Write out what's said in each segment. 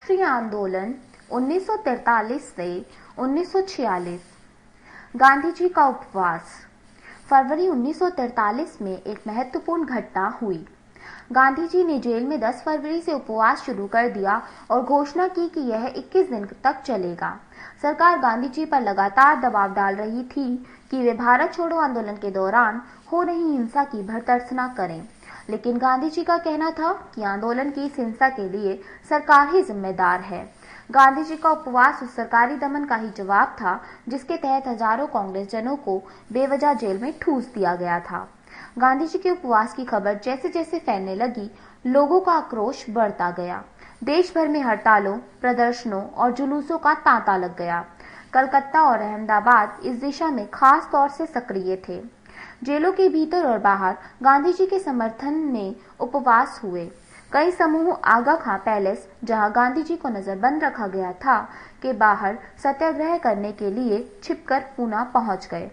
राष्ट्रीय आंदोलन 1943 से 1946। गांधी जी का उपवास। फरवरी 1943 में एक महत्वपूर्ण घटना हुई। गांधी जी ने जेल में 10 फरवरी से उपवास शुरू कर दिया और घोषणा की कि यह 21 दिन तक चलेगा। सरकार गांधी जी पर लगातार दबाव डाल रही थी कि वे भारत छोड़ो आंदोलन के दौरान हो रही हिंसा की भर्त्सना करें, लेकिन गांधी जी का कहना था कि आंदोलन की इस हिंसा के लिए सरकार ही जिम्मेदार है। गांधी जी का उपवास उस सरकारी दमन का ही जवाब था जिसके तहत हजारों कांग्रेस जनों को बेवजह जेल में ठूस दिया गया था। गांधी जी के उपवास की खबर जैसे जैसे फैलने लगी, लोगों का आक्रोश बढ़ता गया। देश भर में हड़तालों, प्रदर्शनों और जुलूसों का तांता लग गया। कलकत्ता और अहमदाबाद इस दिशा में खास तौर से सक्रिय थे। जेलों के भीतर और बाहर गांधी जी के समर्थन में उपवास हुए। कई समूह आगा खां पैलेस, जहां गांधी जी को नजरबंद रखा गया था, के बाहर सत्याग्रह करने के लिए छिपकर पूना पहुंच गए।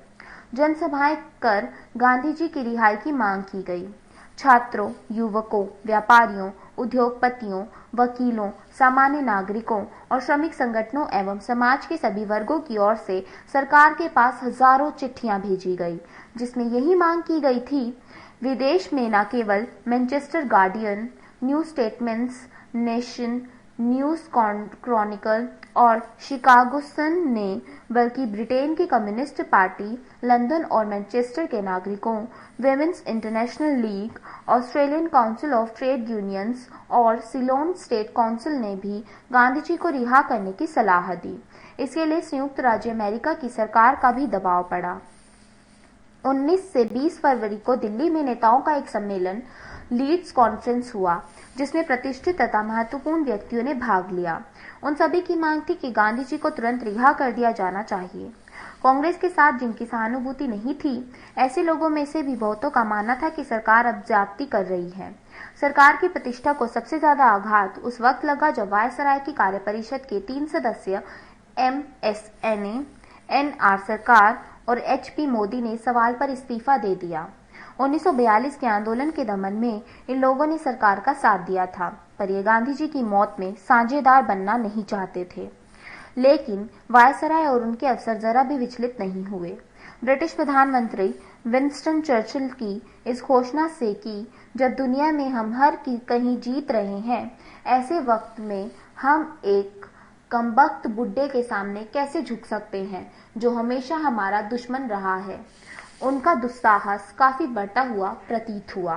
जनसभाएं कर गांधी जी की रिहाई की मांग की गई। छात्रों, युवकों, व्यापारियों, उद्योगपतियों, वकीलों, सामान्य नागरिकों और श्रमिक संगठनों एवं समाज के सभी वर्गों की ओर से सरकार के पास हजारों चिट्ठियां भेजी गई, जिसमें यही मांग की गई थी। विदेश में न केवल Manchester guardian, new statements, nation, news Chronicle और शिकागो सन ने, बल्कि ब्रिटेन की कम्युनिस्ट पार्टी, लंदन और मैनचेस्टर के नागरिकों, women's international league, Australian council of trade unions और सिलोन स्टेट काउंसिल ने भी गांधी जी को रिहा करने की सलाह दी। इसके लिए संयुक्त राज्य अमेरिका की सरकार का भी दबाव पड़ा। 19 से 20 फरवरी को दिल्ली में नेताओं का एक सम्मेलन, लीड्स कॉन्फ्रेंस हुआ, जिसमें प्रतिष्ठित तथा महत्वपूर्ण व्यक्तियों ने भाग लिया। उन सभी की मांग थी कि गांधी जी को तुरंत रिहा कर दिया जाना चाहिए। कांग्रेस के साथ जिनकी सहानुभूति नहीं थी, ऐसे लोगों में से भी बहुतों का मानना था कि सरकार अब ज्यादती कर रही है। सरकार की प्रतिष्ठा को सबसे ज्यादा आघात उस वक्त लगा जब वायसराय की कार्यपरिषद के 3 सदस्य MSNA, NR सरकार और HP मोदी ने सवाल पर इस्तीफा दे दिया। 1942 के आंदोलन के दमन में इन लोगों ने सरकार का साथ दिया था, पर ये गांधी जी की मौत में साझेदार बनना नहीं चाहते थे। लेकिन वायसराय और उनके अफसर जरा भी विचलित नहीं हुए। ब्रिटिश प्रधानमंत्री विंस्टन चर्चिल की इस घोषणा से कि जब दुनिया में हम हर की कहीं जीत रहे हैं, ऐसे वक्त में हम एक कमबख्त बुड्ढे के सामने कैसे झुक सकते हैं जो हमेशा हमारा दुश्मन रहा है। उनका दुस्साहस काफी बढ़ता हुआ प्रतीत हुआ।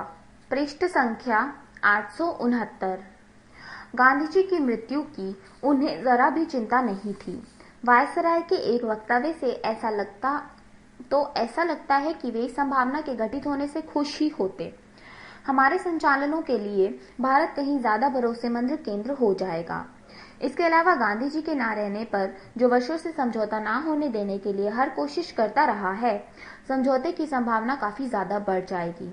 पृष्ठ संख्या 869। गांधी जी की मृत्यु की उन्हें जरा भी चिंता नहीं थी। वायसराय के एक वक्तव्य से ऐसा लगता है कि वे इस संभावना के घटित होने से खुश ही होते। हमारे संचालनों के लिए भारत कहीं ज्यादा भरोसेमंद केंद्र हो जाएगा। इसके अलावा गांधी जी के न रहने पर जो वर्षों से समझौता न होने देने के लिए हर कोशिश करता रहा है, समझौते की संभावना काफी ज्यादा बढ़ जाएगी।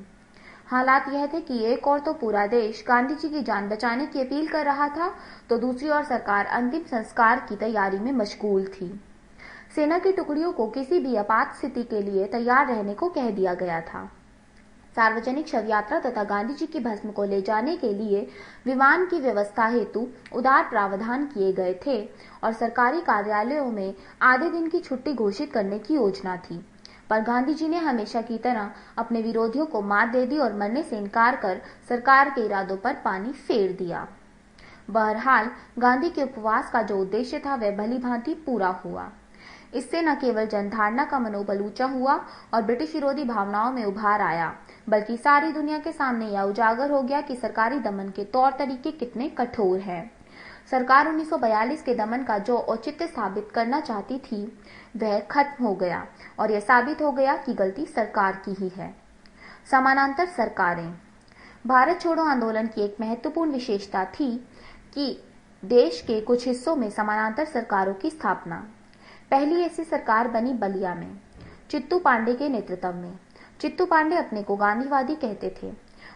हालात यह थे कि एक ओर तो पूरा देश गांधी जी की जान बचाने की अपील कर रहा था, तो दूसरी ओर सरकार अंतिम संस्कार की तैयारी में मशगूल थी। सेना की टुकड़ियों को किसी भी आपात स्थिति के लिए तैयार रहने को कह दिया गया था। सार्वजनिक शव यात्रा तथा गांधी जी की भस्म को ले जाने के लिए विमान की व्यवस्था हेतु उदार प्रावधान किए गए थे और सरकारी कार्यालयों में आधे दिन की छुट्टी घोषित करने की योजना थी। पर गांधी जी ने हमेशा की तरह अपने विरोधियों को मात दे दी और मरने से इनकार कर सरकार के इरादों पर पानी फेर दिया। बहरहाल गांधी के उपवास का जो उद्देश्य था वह भली भांति पूरा हुआ। इससे न केवल जनधारणा का मनोबल ऊंचा हुआ और ब्रिटिश विरोधी भावनाओं में उभार आया, बल्कि सारी दुनिया के सामने यह उजागर हो गया कि सरकारी दमन के तौर तरीके कितने कठोर हैं। सरकार 1942 के दमन का जो औचित्य साबित करना चाहती थी, वह खत्म हो गया और यह साबित हो गया कि गलती सरकार की ही है। समानांतर सरकारें। भारत छोड़ो आंदोलन की एक महत्वपूर्ण विशेषता थी कि देश के कुछ हिस्सों में समानांतर सरकारों की स्थापना। पहली ऐसी सरकार बनी बलिया में, चित्तू पांडे के नेतृत्व में। चित्तू पांडे अपने को गांधीवादी कहते थे।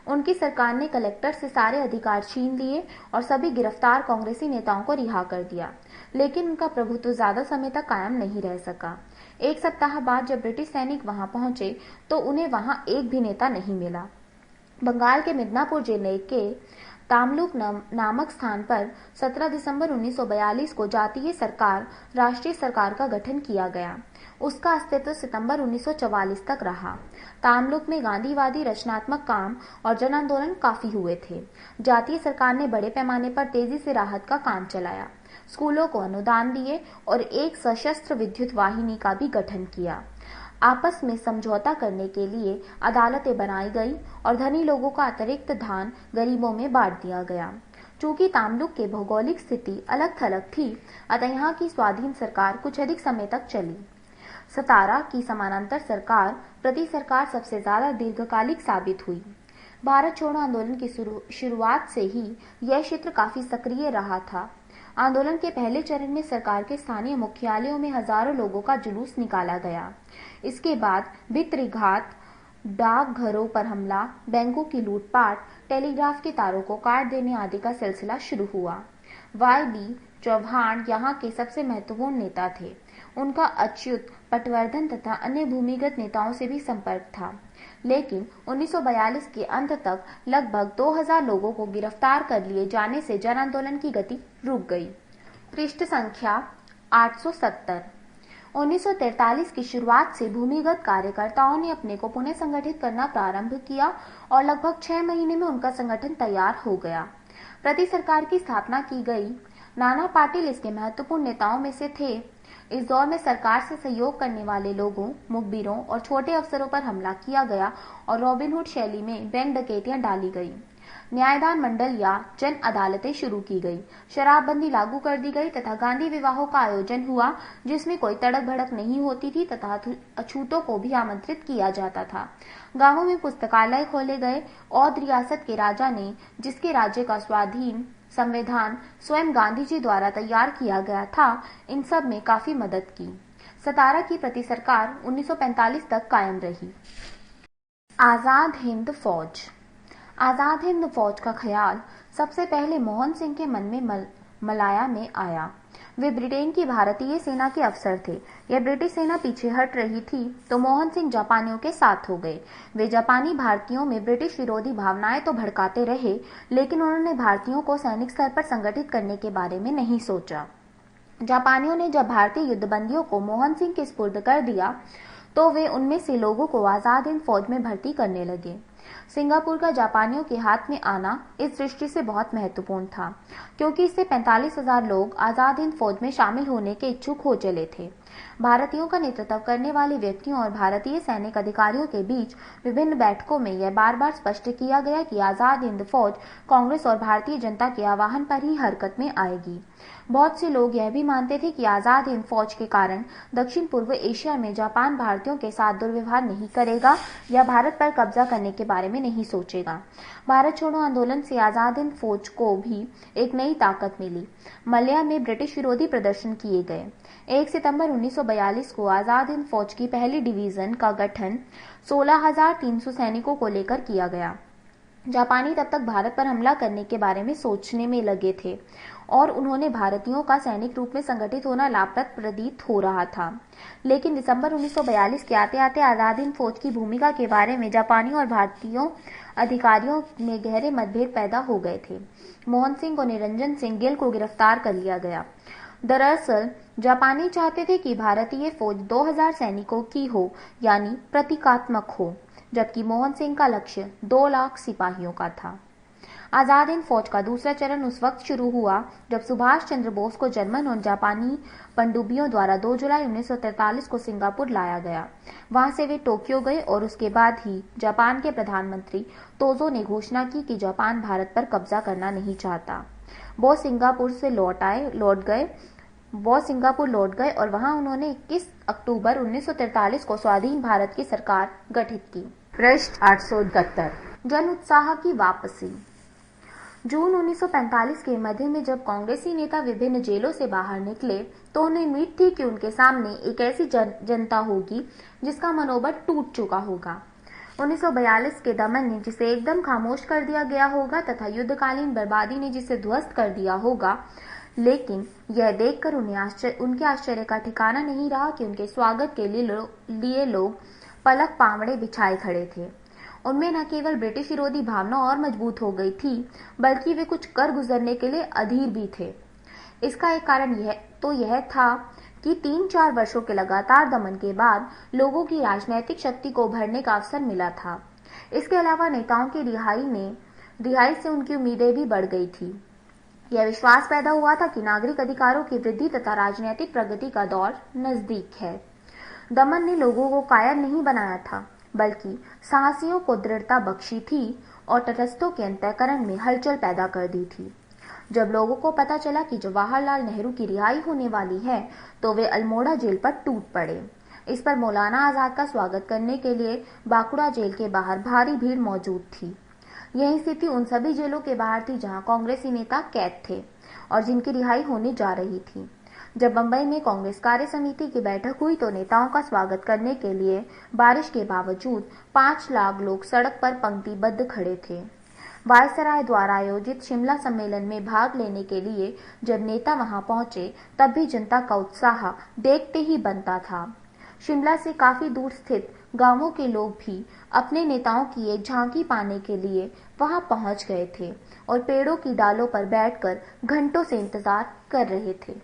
उनकी सरकार ने कलेक्टर से सारे अधिकार छीन लिए और सभी गिरफ्तार कांग्रेसी नेताओं को रिहा कर दिया, लेकिन उनका प्रभुत्व ज्यादा समय तक कायम नहीं रह सका। एक सप्ताह बाद जब ब्रिटिश सैनिक वहां पहुंचे तो उन्हें वहां एक भी नेता नहीं मिला। बंगाल के मिदनापुर जिले के तामलुक नामक स्थान पर 17 दिसंबर 1942 को जातीय सरकार राष्ट्रीय सरकार का गठन किया गया। उसका अस्तित्व सितंबर 1944 तक रहा। तामलुक में गांधीवादी रचनात्मक काम और जन आंदोलन काफी हुए थे। जातीय सरकार ने बड़े पैमाने पर तेजी से राहत का काम चलाया, स्कूलों को अनुदान दिए और एक सशस्त्र विद्युत वाहिनी का भी गठन किया। आपस में समझौता करने के लिए अदालतें बनाई गई और धनी लोगों का अतिरिक्त धन गरीबों में बांट दिया गया। चूंकि तामलुक की भौगोलिक स्थिति अलग थलग थी, अतः यहाँ की स्वाधीन सरकार कुछ अधिक समय तक चली। सतारा की समानांतर सरकार प्रति सरकार सबसे ज्यादा दीर्घकालिक साबित हुई। भारत छोड़ो आंदोलन की शुरुआत से ही यह क्षेत्र काफी सक्रिय रहा था। आंदोलन के पहले चरण में सरकार के स्थानीय मुख्यालयों में हजारों लोगों का जुलूस निकाला गया। इसके बाद भित्रिघात, डाकघरों पर हमला, बैंकों की लूटपाट, टेलीग्राफ के तारों को काट देने आदि का सिलसिला शुरू हुआ। वाई.बी. चौहान यहाँ के सबसे महत्वपूर्ण नेता थे। उनका अच्युत, पटवर्धन तथा अन्य भूमिगत नेताओं से भी संपर्क था, लेकिन 1942 के अंत तक लगभग 2000 लोगों को गिरफ्तार कर लिए जाने से जन आंदोलन की गति रुक गई। पृष्ठ संख्या 870। 1943 की शुरुआत से भूमिगत कार्यकर्ताओं ने अपने को पुनः संगठित करना प्रारंभ किया और लगभग 6 महीने में उनका संगठन तैयार हो गया। प्रति सरकार की स्थापना की गई। नाना पाटिल इसके महत्वपूर्ण नेताओं में से थे। इस दौर में सरकार से सहयोग करने वाले लोगों, मुखबिरों और छोटे अफसरों पर हमला किया गया और रॉबिनहुड शैली में बैंक डकैतियां डाली गई। न्यायदान मंडल या जन अदालतें शुरू की गई। शराबबंदी लागू कर दी गई तथा गांधी विवाहों का आयोजन हुआ, जिसमें कोई तड़क भड़क नहीं होती थी तथा अछूतों को भी आमंत्रित किया जाता था। गांवों में पुस्तकालय खोले गए। औध रियासत के राजा ने, जिसके राज्य का स्वाधीन संविधान स्वयं गांधी जी द्वारा तैयार किया गया था, इन सब में काफी मदद की। सतारा की प्रति सरकार 1945 तक कायम रही। आजाद हिंद फौज। आजाद हिंद फौज का ख्याल सबसे पहले मोहन सिंह के मन में मलाया में आया। वे ब्रिटेन की भारतीय सेना के अफसर थे। यह ब्रिटिश सेना पीछे हट रही थी तो मोहन सिंह जापानियों के साथ हो गए। वे जापानी भारतीयों में ब्रिटिश विरोधी भावनाएं तो भड़काते रहे, लेकिन उन्होंने भारतीयों को सैनिक स्तर पर संगठित करने के बारे में नहीं सोचा। जापानियों ने जब भारतीय युद्धबंदियों को मोहन सिंह के सुपुर्द कर दिया तो वे उनमें से लोगों को आजाद हिंद फौज में भर्ती करने लगे। सिंगापुर का जापानियों के हाथ में आना इस दृष्टि से बहुत महत्वपूर्ण था, क्योंकि इससे 45,000 लोग आजाद हिंद फौज में शामिल होने के इच्छुक हो चले थे। भारतीयों का नेतृत्व करने वाले व्यक्तियों और भारतीय सैनिक अधिकारियों के बीच विभिन्न बैठकों में यह बार बार स्पष्ट किया गया कि आजाद हिंद फौज कांग्रेस और भारतीय जनता के आह्वान पर ही हरकत में आएगी। बहुत से लोग यह भी मानते थे कि आजाद हिंद फौज के कारण दक्षिण पूर्व एशिया में जापान भारतीयों के साथ दुर्व्यवहार नहीं करेगा या भारत पर कब्जा करने के बारे में नहीं सोचेगा। भारत छोड़ो आंदोलन से आजाद हिंद फौज को भी एक नई ताकत मिली। मलया में ब्रिटिश विरोधी प्रदर्शन किए गए। 1 सितंबर 1942 को आजाद हिंद फौज की पहली डिवीजन का गठन 16,300 सैनिकों को लेकर किया गया। जापानी तब तक भारत पर हमला करने के बारे में सोचने में लगे थे और उन्होंने भारतीयों का सैनिक रूप में संगठित होना लाभप्रद प्रतीत हो रहा था। लेकिन दिसंबर 1942 के आते आते आजाद हिंद फौज की भूमिका के बारे में जापानियों और भारतीयों अधिकारियों में गहरे मतभेद पैदा हो गए थे। मोहन सिंह और निरंजन सिंह गिल को गिरफ्तार कर लिया गया। दरअसल जापानी चाहते थे कि भारतीय फौज 2000 सैनिकों की हो, यानी प्रतीकात्मक हो, जबकि मोहन सिंह का लक्ष्य 2 लाख सिपाहियों का था। आजाद हिंद फौज का दूसरा चरण उस वक्त शुरू हुआ जब सुभाष चंद्र बोस को जर्मन और जापानी पनडुब्बियों द्वारा 2 जुलाई 1943 को सिंगापुर लाया गया। वहां से वे टोक्यो गए और उसके बाद ही जापान के प्रधानमंत्री तोजो ने घोषणा की कि जापान भारत पर कब्जा करना नहीं चाहता। बोस सिंगापुर लौट गए और वहां उन्होंने 21 अक्टूबर 1943 को स्वाधीन भारत की सरकार गठित की। पृष्ठ 871। जन उत्साह की वापसी। जून 1945 के मध्य में जब कांग्रेसी नेता विभिन्न जेलों से बाहर निकले तो उन्हें उम्मीद थी कि उनके सामने एक ऐसी जनता होगी जिसका मनोबल टूट चुका होगा। 1942 के दमन ने जिसे एकदम खामोश कर दिया गया होगा तथा युद्धकालीन बर्बादी ने जिसे ध्वस्त कर दिया होगा, लेकिन यह देखकर उनके आश्चर्य का ठिकाना नहीं रहा कि उनके स्वागत के लिए लोग पलक पावड़े बिछाए खड़े थे। उनमें न केवल ब्रिटिश विरोधी भावना और मजबूत हो गई थी, बल्कि वे कुछ कर गुजरने के लिए अधीर भी थे। इसका एक कारण यह था कि 3-4 वर्षों के लगातार दमन के बाद लोगों की राजनैतिक शक्ति को उभरने का अवसर मिला था। इसके अलावा नेताओं की रिहाई से उनकी उम्मीदें भी बढ़ गई थी। यह विश्वास पैदा हुआ था कि नागरिक अधिकारों की वृद्धि तथा राजनीतिक प्रगति का दौर नजदीक है। दमन ने लोगों को कायर नहीं बनाया था, बल्कि साहसियों को दृढ़ता बख्शी थी और तटस्थों के अंतःकरण में हलचल पैदा कर दी थी। जब लोगों को पता चला कि जवाहरलाल नेहरू की रिहाई होने वाली है, तो वे अल्मोड़ा जेल पर टूट पड़े। इस पर मौलाना आजाद का स्वागत करने के लिए बांकुड़ा जेल के बाहर भारी भीड़ मौजूद थी। यही स्थिति उन सभी जेलों के बाहर थी जहां कांग्रेसी नेता कैद थे और जिनकी रिहाई होने जा रही थी। जब बंबई में कांग्रेस कार्य समिति की बैठक हुई तो नेताओं का स्वागत करने के लिए बारिश के बावजूद 5 लाख लोग सड़क पर पंक्तिबद्ध खड़े थे। वायसराय द्वारा आयोजित शिमला सम्मेलन में भाग लेने के लिए जब नेता वहां पहुंचे, तब भी जनता का उत्साह देखते ही बनता था। शिमला से काफी दूर स्थित गांवों के लोग भी अपने नेताओं की एक झांकी पाने के लिए वहां पहुंच गए थे और पेड़ों की डालों पर बैठकर घंटों से इंतजार कर रहे थे।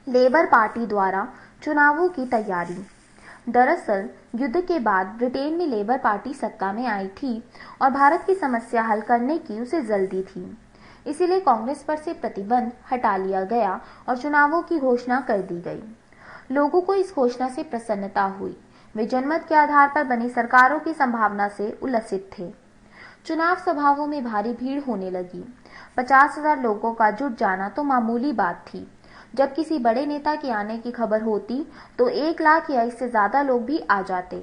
लेबर पार्टी द्वारा चुनावों की तैयारी। दरअसल युद्ध के बाद ब्रिटेन में लेबर पार्टी सत्ता में आई थी और भारत की समस्या हल करने की उसे जल्दी थी। इसीलिए कांग्रेस पर से प्रतिबंध हटा लिया गया और चुनावों की घोषणा कर दी गई। लोगों को इस घोषणा से प्रसन्नता हुई। वे जनमत के आधार पर बनी सरकारों की संभावना से उल्लसित थे। चुनाव सभाओं में भारी भीड़ होने लगी। 50,000 लोगों का जुट जाना तो मामूली बात थी। जब किसी बड़े नेता के आने की खबर होती तो 1 लाख या इससे ज्यादा लोग भी आ जाते।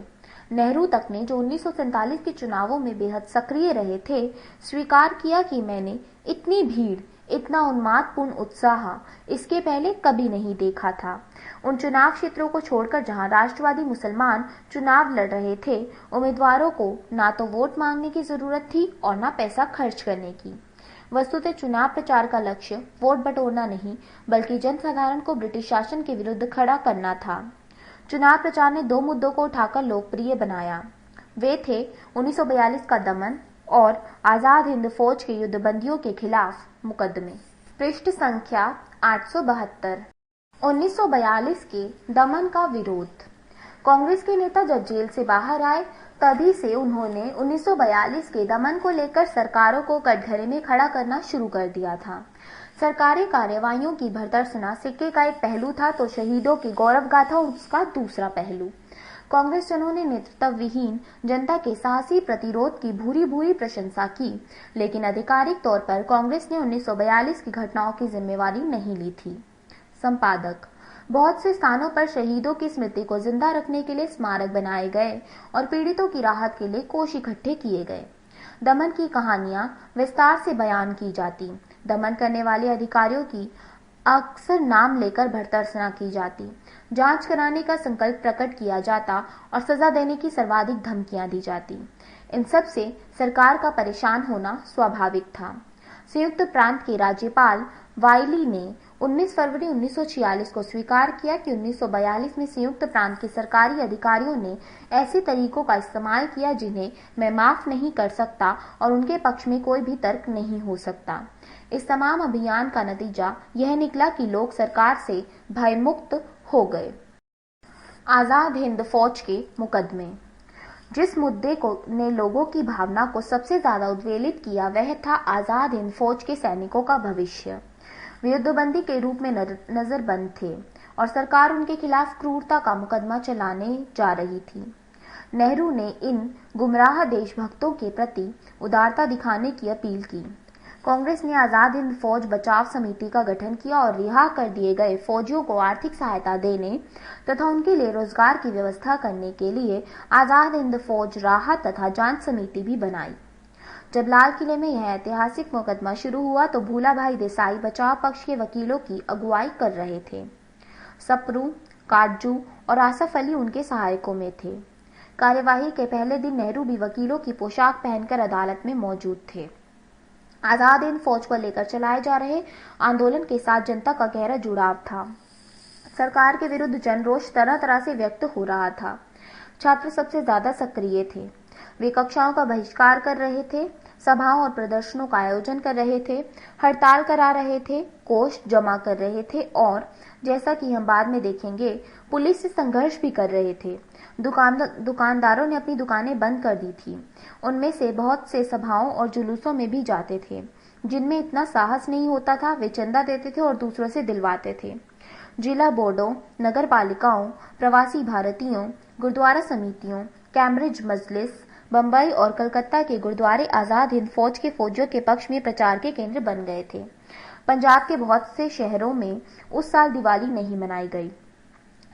नेहरू तक ने, जो 1947 के चुनावों में बेहद सक्रिय रहे थे, स्वीकार किया कि मैंने इतनी भीड़, इतना उन्मादपूर्ण उत्साह इसके पहले कभी नहीं देखा था। उन चुनाव क्षेत्रों को छोड़कर जहां राष्ट्रवादी मुसलमान चुनाव लड़ रहे थे, उम्मीदवारों को ना तो वोट मांगने की जरूरत थी और ना पैसा खर्च करने की। वस्तुतः चुनाव प्रचार का लक्ष्य वोट बटोरना नहीं, बल्कि जनसाधारण को ब्रिटिश शासन के विरुद्ध खड़ा करना था। चुनाव प्रचार ने 2 मुद्दों को उठाकर लोकप्रिय बनाया। वे थे 1942 का दमन और आजाद हिंद फौज के युद्धबंदियों के खिलाफ मुकदमे। पृष्ठ संख्या 872। 1942 के दमन का विरोध। कांग्रेस के नेता जब जेल से बाहर आए, तभी से उन्होंने 1942 के दमन को लेकर सरकारों को कटघरे में खड़ा करना शुरू कर दिया था। सरकारी कार्यवाहियों की भर्त्सना सिक्के का एक पहलू था तो शहीदों की गौरव गाथा उसका दूसरा पहलू। कांग्रेस जनों ने नेतृत्व विहीन जनता के साहसी प्रतिरोध की भूरी भूरी प्रशंसा की, लेकिन आधिकारिक तौर पर कांग्रेस ने 1942 की घटनाओं की जिम्मेवारी नहीं ली थी। संपादक। बहुत से स्थानों पर शहीदों की स्मृति को जिंदा रखने के लिए स्मारक बनाए गए और पीड़ितों की राहत के लिए कोष इकट्ठे किए गए। दमन की कहानियां विस्तार से बयान की जाती। दमन करने वाले अधिकारियों की अक्सर नाम लेकर भर्त्सना की जाती, जांच कराने का संकल्प प्रकट किया जाता और सजा देने की सर्वाधिक धमकियां दी जाती। इन सब से सरकार का परेशान होना स्वाभाविक था। संयुक्त प्रांत के राज्यपाल वाइली ने 19 फरवरी 1946 को स्वीकार किया कि 1942 में संयुक्त प्रांत के सरकारी अधिकारियों ने ऐसे तरीकों का इस्तेमाल किया जिन्हें मैं माफ नहीं कर सकता और उनके पक्ष में कोई भी तर्क नहीं हो सकता। इस तमाम अभियान का नतीजा यह निकला कि लोग सरकार से भयमुक्त हो गए। आजाद हिंद फौज के मुकदमे। जिस मुद्दे ने लोगों की भावना को सबसे ज्यादा उद्वेलित किया वह था आजाद हिंद फौज के सैनिकों का भविष्य। वे युद्धबंदी के रूप में नजरबंद थे और सरकार उनके खिलाफ क्रूरता का मुकदमा चलाने जा रही थी। नेहरू ने इन गुमराह देशभक्तों के प्रति उदारता दिखाने की अपील की। कांग्रेस ने आजाद हिंद फौज बचाव समिति का गठन किया और रिहा कर दिए गए फौजियों को आर्थिक सहायता देने तथा उनके लिए रोजगार की व्यवस्था करने के लिए आजाद हिंद फौज राहत तथा जांच समिति भी बनाई। जब लाल किले में यह ऐतिहासिक मुकदमा शुरू हुआ तो भूला भाई देसाई बचाव पक्ष के वकीलों की अगुवाई कर रहे थे। सप्रू, काटजू और आसफ अली उनके सहायकों में थे। कार्यवाही के पहले दिन नेहरू भी वकीलों की पोशाक पहनकर अदालत में मौजूद थे। आजाद हिंद फौज को लेकर चलाए जा रहे आंदोलन के साथ जनता का गहरा जुड़ाव था। सरकार के विरुद्ध जनरोष तरह तरह से व्यक्त हो रहा था। छात्र सबसे ज्यादा सक्रिय थे। वे कक्षाओं का बहिष्कार कर रहे थे, सभाओं और प्रदर्शनों का आयोजन कर रहे थे, हड़ताल करा रहे थे, कोष जमा कर रहे थे और जैसा कि हम बाद में देखेंगे पुलिस से संघर्ष भी कर रहे थे। दुकानदारों ने अपनी दुकानें बंद कर दी थी। उनमें से बहुत से सभाओं और जुलूसों में भी जाते थे। जिनमें इतना साहस नहीं होता था वे चंदा देते थे और दूसरों से दिलवाते थे। जिला बोर्डों, नगर पालिकाओं, प्रवासी भारतीयों, गुरुद्वारा समितियों, कैम्ब्रिज मजलिस, बंबई और कलकत्ता के गुरुद्वारे आजाद हिंद फौज के फौजियों के पक्ष में प्रचार के केंद्र बन गए थे। पंजाब के बहुत से शहरों में उस साल दिवाली नहीं मनाई गई।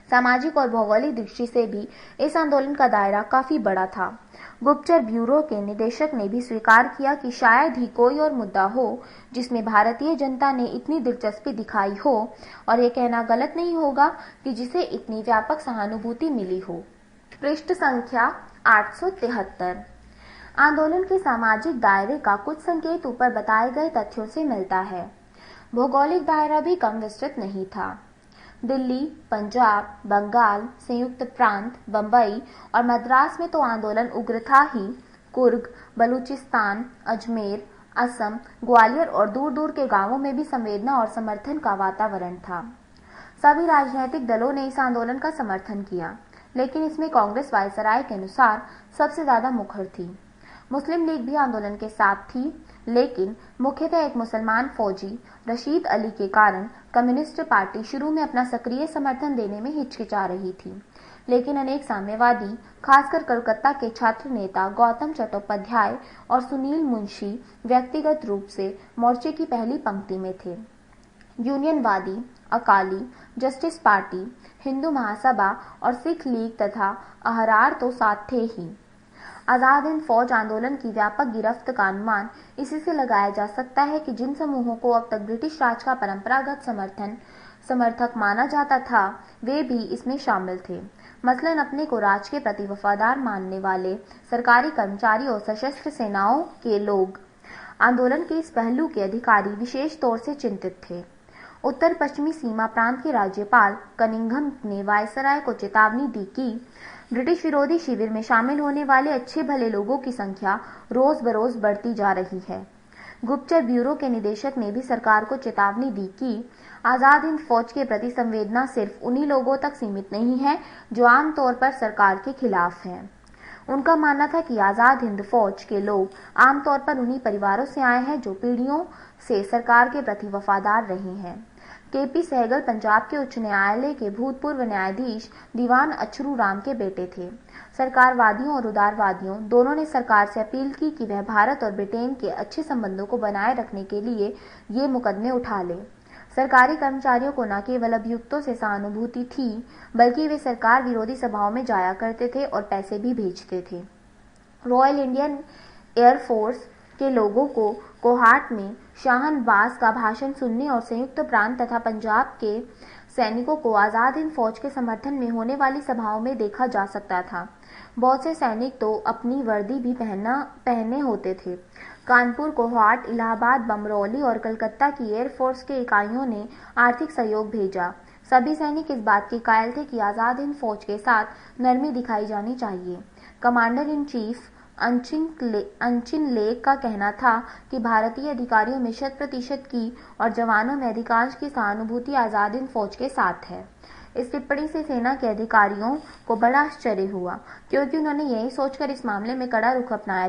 सामाजिक और भौगोलिक दृष्टि से भी इस आंदोलन का दायरा काफी बड़ा था। गुप्तचर ब्यूरो के निदेशक ने भी स्वीकार किया कि शायद ही कोई और मुद्दा हो जिसमें भारतीय जनता ने इतनी दिलचस्पी दिखाई हो, और ये कहना गलत नहीं होगा कि जिसे इतनी व्यापक सहानुभूति मिली हो। पृष्ठ संख्या 873। आंदोलन के सामाजिक दायरे का कुछ संकेत ऊपर बताए गए तथ्यों से मिलता है। भौगोलिक दायरा भी कम विस्तृत नहीं था। दिल्ली, पंजाब, बंगाल, संयुक्त प्रांत, बंबई और मद्रास में तो आंदोलन उग्र था ही। कुर्ग, बलूचिस्तान, अजमेर, असम, ग्वालियर और दूर दूर के गांवों में भी संवेदना और समर्थन का वातावरण था। सभी राजनीतिक दलों ने इस आंदोलन का समर्थन किया, लेकिन इसमें कांग्रेस वायसराय के अनुसार सबसे ज्यादा मुखर थी। मुस्लिम लीग भी आंदोलन के साथ थी, लेकिन मुख्यतः एक मुसलमान फौजी रशीद अली के कारण कम्युनिस्ट पार्टी शुरू में अपना सक्रिय समर्थन देने में हिचकिचा रही थी। लेकिन अनेक साम्यवादी, खासकर कलकत्ता के छात्र नेता गौतम चट्टोपाध्याय और सुनील मुंशी व्यक्तिगत रूप से मोर्चे की पहली पंक्ति में थे। यूनियनवादी, अकाली, जस्टिस पार्टी, हिंदू महासभा और सिख लीग तथा अहरार तो साथ थे ही। आजाद हिंद फौज आंदोलन की व्यापक गिरफ्त का अनुमान इसी से लगाया जा सकता है कि जिन समूहों को अब तक ब्रिटिश राज का परंपरागत समर्थक माना जाता था, वे भी इसमें शामिल थे। मसलन अपने को राज के प्रति वफादार मानने वाले सरकारी कर्मचारी और सशस्त्र सेनाओं के लोग। आंदोलन के इस पहलू के अधिकारी विशेष तौर से चिंतित थे। उत्तर पश्चिमी सीमा प्रांत के राज्यपाल कनिंघम ने वायसराय को चेतावनी दी कि ब्रिटिश विरोधी शिविर में शामिल होने वाले अच्छे भले लोगों की संख्या रोज बरोज बढ़ती जा रही है। गुप्तचर ब्यूरो के निदेशक ने भी सरकार को चेतावनी दी कि आजाद हिंद फौज के प्रति संवेदना सिर्फ उन्हीं लोगों तक सीमित नहीं है जो आमतौर पर सरकार के खिलाफ हैं। उनका मानना था कि आजाद हिंद फौज के लोग आमतौर पर उन्हीं परिवारों से आए हैं जो पीढ़ियों से सरकार के प्रति वफादार रहे हैं। केपी सहगल पंजाब के उच्च न्यायालय के भूतपूर्व न्यायाधीश दीवान अछरू राम के बेटे थे। सरकारवादियों और उदारवादियों दोनों ने सरकार से अपील की कि वह भारत और ब्रिटेन के अच्छे संबंधों को बनाए रखने के लिए ये मुकदमे उठा ले। सरकारी कर्मचारियों को न केवल अभियुक्तों से सहानुभूति थी, बल्कि वे सरकार विरोधी सभाओं में जाया करते थे और पैसे भी भेजते थे। रॉयल इंडियन एयरफोर्स के लोगों को कोहाट में शाहनवाज का भाषण सुनने और संयुक्त प्रांत तथा पंजाब के सैनिकों को आजाद हिंद फौज के समर्थन में होने वाली सभाओं में देखा जा सकता था। बहुत से सैनिक तो अपनी वर्दी भी पहने होते थे। कानपुर, कोहाट, इलाहाबाद, बमरौली और कलकत्ता की एयरफोर्स के इकाइयों ने आर्थिक सहयोग भेजा। सभी सैनिक इस बात के कायल थे कि आजाद हिंद फौज के साथ नरमी दिखाई जानी चाहिए। कमांडर इन चीफ अंचिन लेक का कहना था कि भारतीय अधिकारियों में 100% की और जवानों में अधिकांश की सहानुभूति आजाद हिंद फौज के साथ है। इस टिप्पणी से सेना के अधिकारियों को बड़ा आश्चर्य हुआ, क्योंकि उन्होंने यही सोचकर इस मामले में कड़ा रुख अपनाया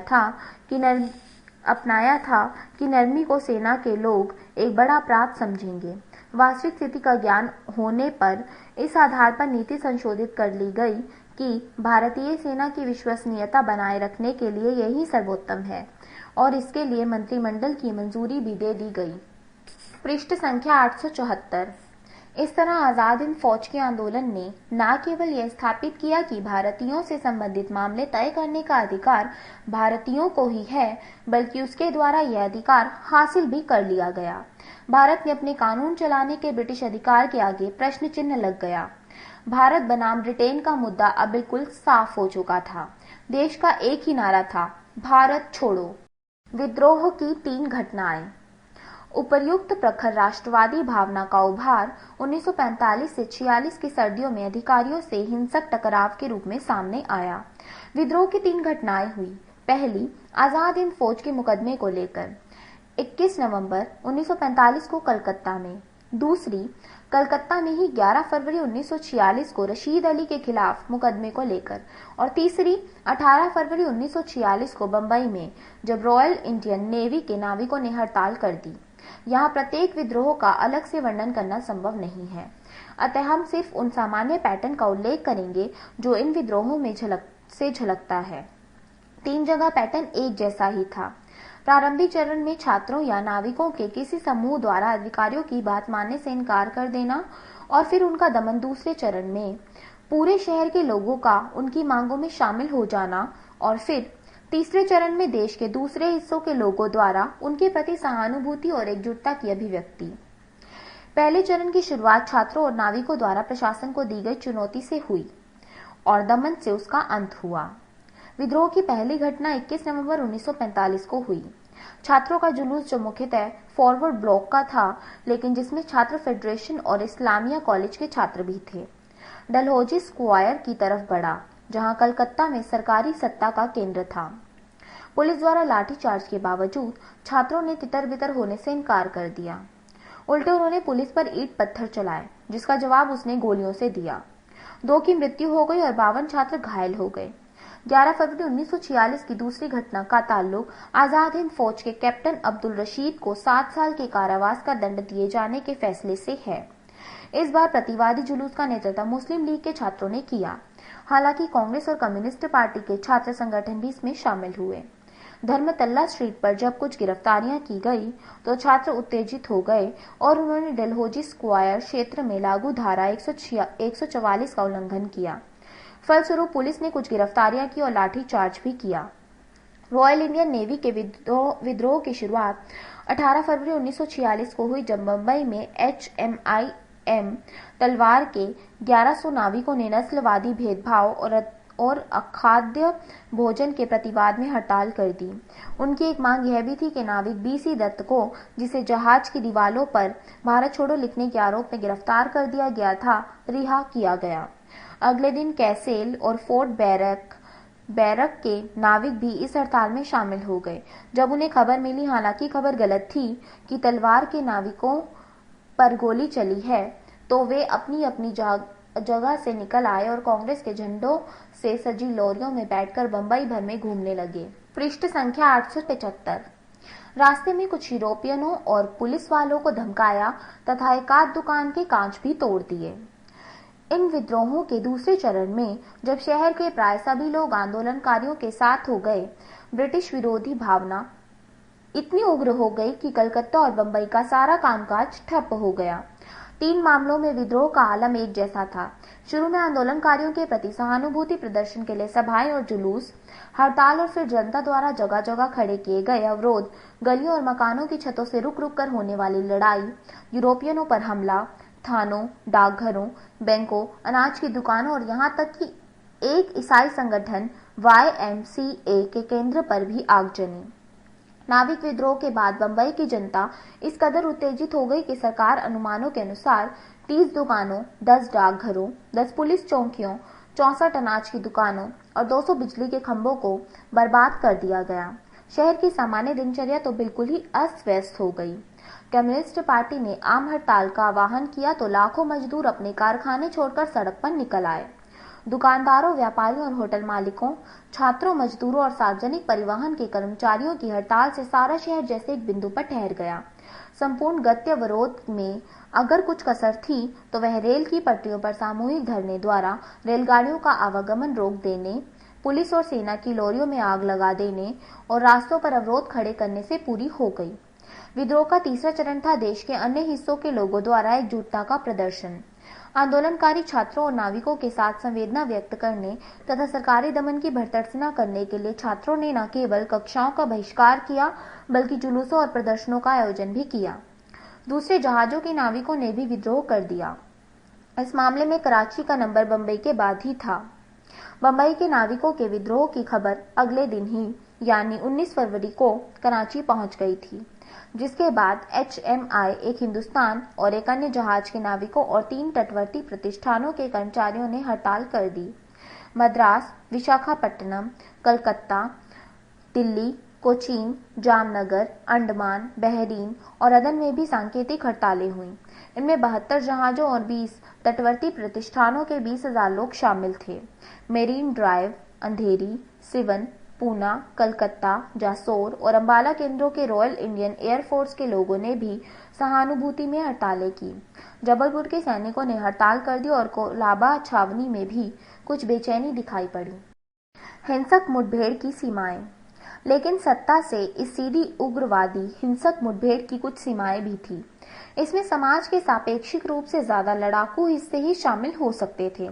था कि नरमी को सेना के लोग एक बड़ा अपराध समझेंगे। वास्तविक स्थिति का ज्ञान होने पर इस आधार पर नीति संशोधित कर ली गई कि भारतीय सेना की विश्वसनीयता बनाए रखने के लिए यही सर्वोत्तम है, और इसके लिए मंत्रिमंडल की मंजूरी भी दे दी गई। पृष्ठ संख्या 874। इस तरह आजाद हिंद फौज के आंदोलन ने न केवल यह स्थापित किया कि भारतीयों से संबंधित मामले तय करने का अधिकार भारतीयों को ही है, बल्कि उसके द्वारा यह अधिकार हासिल भी कर लिया गया। भारत में अपने कानून चलाने के ब्रिटिश अधिकार के आगे प्रश्न चिन्ह लग गया। भारत बनाम ब्रिटेन का मुद्दा अब बिल्कुल साफ हो चुका था। देश का एक ही नारा था, भारत छोड़ो। विद्रोह की 3 घटनाएं। उपर्युक्त प्रखर राष्ट्रवादी भावना का उभार 1945 से 46 की सर्दियों में अधिकारियों से हिंसक टकराव के रूप में सामने आया। विद्रोह की 3 घटनाएं हुई। पहली, आजाद हिंद फौज के मुकदमे को लेकर 21 नवंबर 1945 को कलकत्ता में। दूसरी, कलकत्ता में ही 11 फरवरी 1946 को रशीद अली के खिलाफ मुकदमे को लेकर। और तीसरी, 18 फरवरी 1946 को बंबई में, जब रॉयल इंडियन नेवी के नाविकों ने हड़ताल कर दी। यहाँ प्रत्येक विद्रोह का अलग से वर्णन करना संभव नहीं है, अतः हम सिर्फ उन सामान्य पैटर्न का उल्लेख करेंगे जो इन विद्रोहों में झलकता है। 3 जगह पैटर्न एक जैसा ही था। प्रारंभिक चरण में छात्रों या नाविकों के किसी समूह द्वारा अधिकारियों की बात मानने से इनकार कर देना और फिर उनका दमन। दूसरे चरण में पूरे शहर के लोगों का उनकी मांगों में शामिल हो जाना और फिर तीसरे चरण में देश के दूसरे हिस्सों के लोगों द्वारा उनके प्रति सहानुभूति और एकजुटता की अभिव्यक्ति। पहले चरण की शुरुआत छात्रों और नाविकों द्वारा प्रशासन को दी गई चुनौती से हुई और दमन से उसका अंत हुआ। विद्रोह की पहली घटना 21 नवंबर 1945 को हुई। छात्रों का जुलूस जो मुख्यतः फॉरवर्ड ब्लॉक का था, लेकिन जिसमें छात्र फेडरेशन और इस्लामिया कॉलेज के छात्र भी थे, डलहौजी स्क्वायर की तरफ बढ़ा, जहां कलकत्ता में सरकारी सत्ता का केंद्र था। पुलिस द्वारा लाठीचार्ज के बावजूद छात्रों ने तितर-बितर होने से इनकार कर दिया। उल्टे उन्होंने पुलिस पर ईंट पत्थर चलाए, जिसका जवाब उसने गोलियों से दिया। 2 की मृत्यु हो गई और 52 छात्र घायल हो गए। 11 फरवरी 1946 की दूसरी घटना का ताल्लुक आजाद हिंद फौज के कैप्टन अब्दुल रशीद को 7 साल के कारावास का दंड दिए जाने के फैसले से है। इस बार प्रतिवादी जुलूस का नेतृत्व मुस्लिम लीग के छात्रों ने किया। हालांकि कांग्रेस और कम्युनिस्ट पार्टी के छात्र संगठन भी इसमें शामिल हुए। धर्मतल्ला स्ट्रीट पर जब कुछ गिरफ्तारियां की गई तो छात्र उत्तेजित हो गए और उन्होंने डलहौजी स्क्वायर क्षेत्र में लागू धारा 144 का उल्लंघन किया। फलस्वरूप पुलिस ने कुछ गिरफ्तारियां की और लाठीचार्ज भी किया। रॉयल इंडियन नेवी के विद्रोह की शुरुआत 18 फरवरी 1946 को हुई, जब मुंबई में HMIM तलवार के 1100 नाविकों ने नस्लवादी भेदभाव और अखाद्य भोजन के प्रतिवाद में हड़ताल कर दी। उनकी एक मांग यह भी थी कि नाविक BC दत्त को, जिसे जहाज की दीवारों पर भारत छोड़ो लिखने के आरोप में गिरफ्तार कर दिया गया था, रिहा किया गया। अगले दिन कैसेल और फोर्ट बैरक के नाविक भी इस हड़ताल में शामिल हो गए। जब उन्हें खबर मिली, हालांकि खबर गलत थी, कि तलवार के नाविकों पर गोली चली है, तो वे अपनी अपनी जगह से निकल आए और कांग्रेस के झंडों से सजी लॉरियों में बैठकर बंबई भर में घूमने लगे। पृष्ठ संख्या 875। रास्ते में कुछ यूरोपियनों और पुलिस वालों को धमकाया तथा एकाध दुकान के कांच भी तोड़ दिए। इन विद्रोहों के दूसरे चरण में जब शहर के प्राय सभी लोग आंदोलनकारियों के साथ हो गए, ब्रिटिश विरोधी भावना इतनी उग्र हो गई कि कलकत्ता और बंबई का सारा कामकाज ठप हो गया। 3 मामलों में विद्रोह का आलम एक जैसा था। शुरू में आंदोलनकारियों के प्रति सहानुभूति प्रदर्शन के लिए सभाएं और जुलूस, हड़ताल और फिर जनता द्वारा जगह जगह खड़े किए गए अवरोध, गलियों और मकानों की छतों से रुक रुक कर होने वाली लड़ाई, यूरोपियनों पर हमला, थानों, डाकघरों, बैंकों, अनाज की दुकानों और यहाँ तक कि एक ईसाई संगठन YMCA के केंद्र पर भी आगजनी। नाविक विद्रोह के बाद बंबई की जनता इस कदर उत्तेजित हो गई कि सरकार अनुमानों के अनुसार 30 दुकानों, 10 डाकघरों, 10 पुलिस चौकियों, 64 अनाज की दुकानों और 200 बिजली के खंभों को बर्बाद कर दिया गया। शहर की सामान्य दिनचर्या तो बिल्कुल ही अस्त व्यस्त हो गई। कम्युनिस्ट पार्टी ने आम हड़ताल का आह्वान किया तो लाखों मजदूर अपने कारखाने छोड़कर सड़क पर निकल आए। दुकानदारों, व्यापारियों और होटल मालिकों, छात्रों, मजदूरों और सार्वजनिक परिवहन के कर्मचारियों की हड़ताल से सारा शहर जैसे एक बिंदु पर ठहर गया। संपूर्ण गत्यवरोध में अगर कुछ कसर थी तो वह रेल की पटरियों पर सामूहिक धरने द्वारा रेलगाड़ियों का आवागमन रोक देने, पुलिस और सेना की लॉरियों में आग लगा देने और रास्तों पर अवरोध खड़े करने से पूरी हो गई। विद्रोह का तीसरा चरण था देश के अन्य हिस्सों के लोगों द्वारा एकजुटता का प्रदर्शन। आंदोलनकारी छात्रों और नाविकों के साथ संवेदना व्यक्त करने तथा सरकारी दमन की भर्त्सना करने के लिए छात्रों ने न केवल कक्षाओं का बहिष्कार किया, बल्कि जुलूसों और प्रदर्शनों का आयोजन भी किया। दूसरे जहाजों के नाविकों ने भी विद्रोह कर दिया। इस मामले में कराची का नंबर बंबई के बाद ही था। बंबई के नाविकों के विद्रोह की खबर अगले दिन ही यानी 19 फरवरी को कराची पहुंच गई थी, जिसके बाद HMI एक हिंदुस्तान और एक अन्य जहाज के नाविकों और 3 तटवर्ती प्रतिष्ठानों के कर्मचारियों ने हड़ताल कर दी। मद्रास, विशाखापट्टनम, कलकत्ता दिल्ली, कोचीन, जामनगर, अंडमान, बहरीन और अदन में भी सांकेतिक हड़तालें हुईं। इनमें 72 जहाजों और 20 तटवर्ती प्रतिष्ठानों के 20,000 लोग शामिल थे। मेरीन ड्राइव, अंधेरी, सिवन, पूना, कलकत्ता, जासौर और अंबाला केंद्रों के रॉयल इंडियन एयरफोर्स के लोगों ने भी सहानुभूति में हड़तालें की। जबलपुर के सैनिकों ने हड़ताल कर दी और कोलाबा छावनी में भी कुछ बेचैनी दिखाई पड़ी। हिंसक मुठभेड़ की सीमाएं। लेकिन सत्ता से इस सीधी उग्रवादी हिंसक मुठभेड़ की कुछ सीमाएं भी थी। इसमें समाज के सापेक्षिक रूप से ज्यादा लड़ाकू हिस्से ही शामिल हो सकते थे।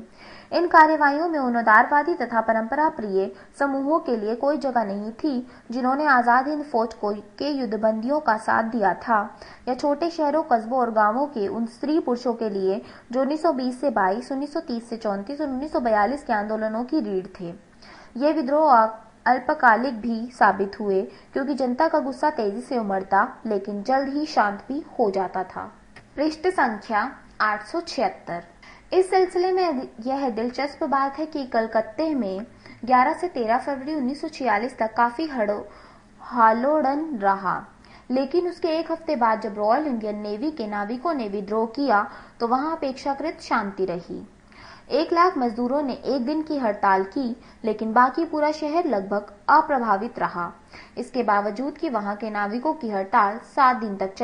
इन कार्यवाहियों में उन उदारवादी तथा परंपरा प्रिय समूहों के लिए कोई जगह नहीं थी जिन्होंने आजाद हिंद फौज के युद्धबंदियों का साथ दिया था, या छोटे शहरों, कस्बों और गांवों के उन स्त्री पुरुषों के लिए जो 1920 से 22, 1930 से 34 और 1942 के आंदोलनों की रीढ़ थे। ये विद्रोह अल्पकालिक भी साबित हुए क्योंकि जनता का गुस्सा तेजी से उमड़ता लेकिन जल्द ही शांत भी हो जाता था। पृष्ठ संख्या 876। इस सिलसिले में यह दिलचस्प बात है कि कलकत्ते में 11 से 13 फरवरी 1946 तक काफी हालोड़न रहा, लेकिन उसके एक हफ्ते बाद जब रॉयल इंडियन नेवी के नाविकों ने विद्रोह किया तो वहां अपेक्षाकृत शांति रही। 1 लाख मजदूरों ने एक दिन की हड़ताल की, लेकिन बाकी पूरा शहर लगभग अप्रभावित रहा। इसके बावजूद कि वहां के नाविकों की हड़ताल 7 दिन तक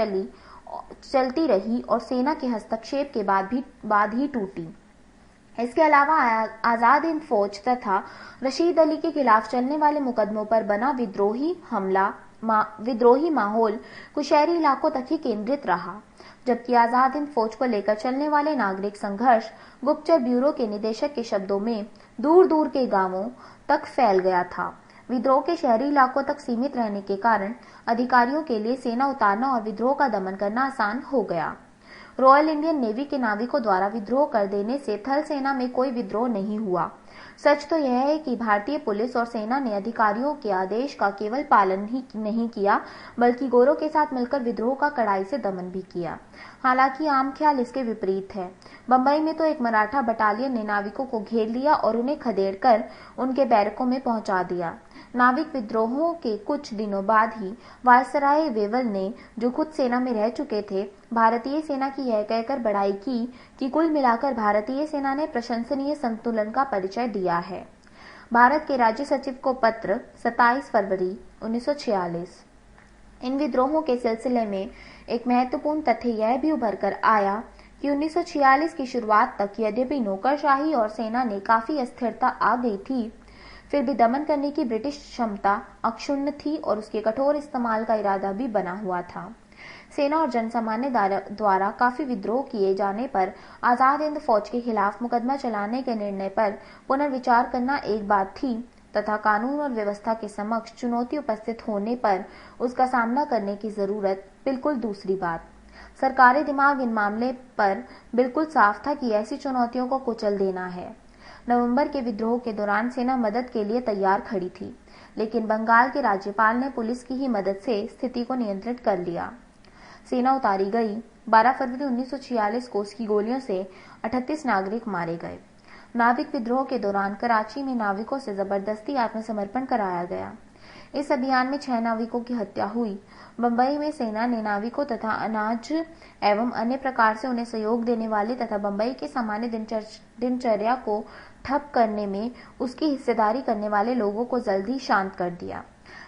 चलती रही और सेना के हस्तक्षेप के बाद ही टूटी। इसके अलावा आजाद हिंद फौज तथा रशीद अली के खिलाफ चलने वाले मुकदमों पर बना विद्रोही माहौल कुछ शहरी इलाकों तक ही केंद्रित रहा, जबकि आजाद हिंद फौज को लेकर चलने वाले नागरिक संघर्ष गुप्तचर ब्यूरो के निदेशक के शब्दों में दूर दूर के गांवों तक फैल गया था। विद्रोह के शहरी इलाकों तक सीमित रहने के कारण अधिकारियों के लिए सेना उतारना और विद्रोह का दमन करना आसान हो गया। रॉयल इंडियन नेवी के नाविकों द्वारा विद्रोह कर देने से थल सेना में कोई विद्रोह नहीं हुआ। सच तो यह है कि भारतीय पुलिस और सेना ने अधिकारियों के आदेश का केवल पालन ही नहीं किया, बल्कि गोरों के साथ मिलकर विद्रोह का कड़ाई से दमन भी किया। हालांकि आम ख्याल इसके विपरीत है। बंबई में तो एक मराठा बटालियन ने नाविकों को घेर लिया और उन्हें खदेड़कर उनके बैरकों में पहुंचा दिया। नाविक विद्रोहों के कुछ दिनों बाद ही वायसराय वेवल ने, जो खुद सेना में रह चुके थे, भारतीय सेना की यह कहकर बड़ाई की कि कुल मिलाकर भारतीय सेना ने प्रशंसनीय संतुलन का परिचय दिया है। भारत के राज्य सचिव को पत्र 27 फरवरी 1946। इन विद्रोहों के सिलसिले में एक महत्वपूर्ण तथ्य यह भी उभर कर आया कि 1946 की शुरुआत तक यद्यपि नौकरशाही और सेना ने काफी अस्थिरता आ गई थी, फिर भी दमन करने की ब्रिटिश क्षमता अक्षुण्ण थी और उसके कठोर इस्तेमाल का इरादा भी बना हुआ था। सेना और जनसामान्य द्वारा काफी विद्रोह किए जाने पर आजाद हिंद फौज के खिलाफ मुकदमा चलाने के निर्णय पर पुनर्विचार करना एक बात थी, तथा कानून और व्यवस्था के समक्ष चुनौती उपस्थित होने पर उसका सामना करने की जरूरत बिल्कुल दूसरी बात। सरकारी दिमाग इन मामले पर बिल्कुल साफ था कि ऐसी चुनौतियों को कुचल देना है। नवंबर के विद्रोह के दौरान सेना मदद के लिए तैयार खड़ी थी, लेकिन बंगाल के राज्यपाल ने पुलिस की ही मदद से स्थिति को नियंत्रित कर लिया। सेना उतारी गई। 12 फरवरी 1946 को उसकी गोलियों से 38 नागरिक मारे गए। नाविक विद्रोह के दौरान कराची में नाविकों से जबरदस्ती आत्मसमर्पण कराया गया। इस अभियान में 6 नाविकों की हत्या हुई। बंबई में सेना ने नाविकों तथा अनाज एवं अन्य प्रकार से उन्हें सहयोग देने वाले तथा बंबई के सामान्य दिनचर्या को ठप करने में उसकी हिस्सेदारी करने वाले लोगों को जल्द ही शांत कर दिया।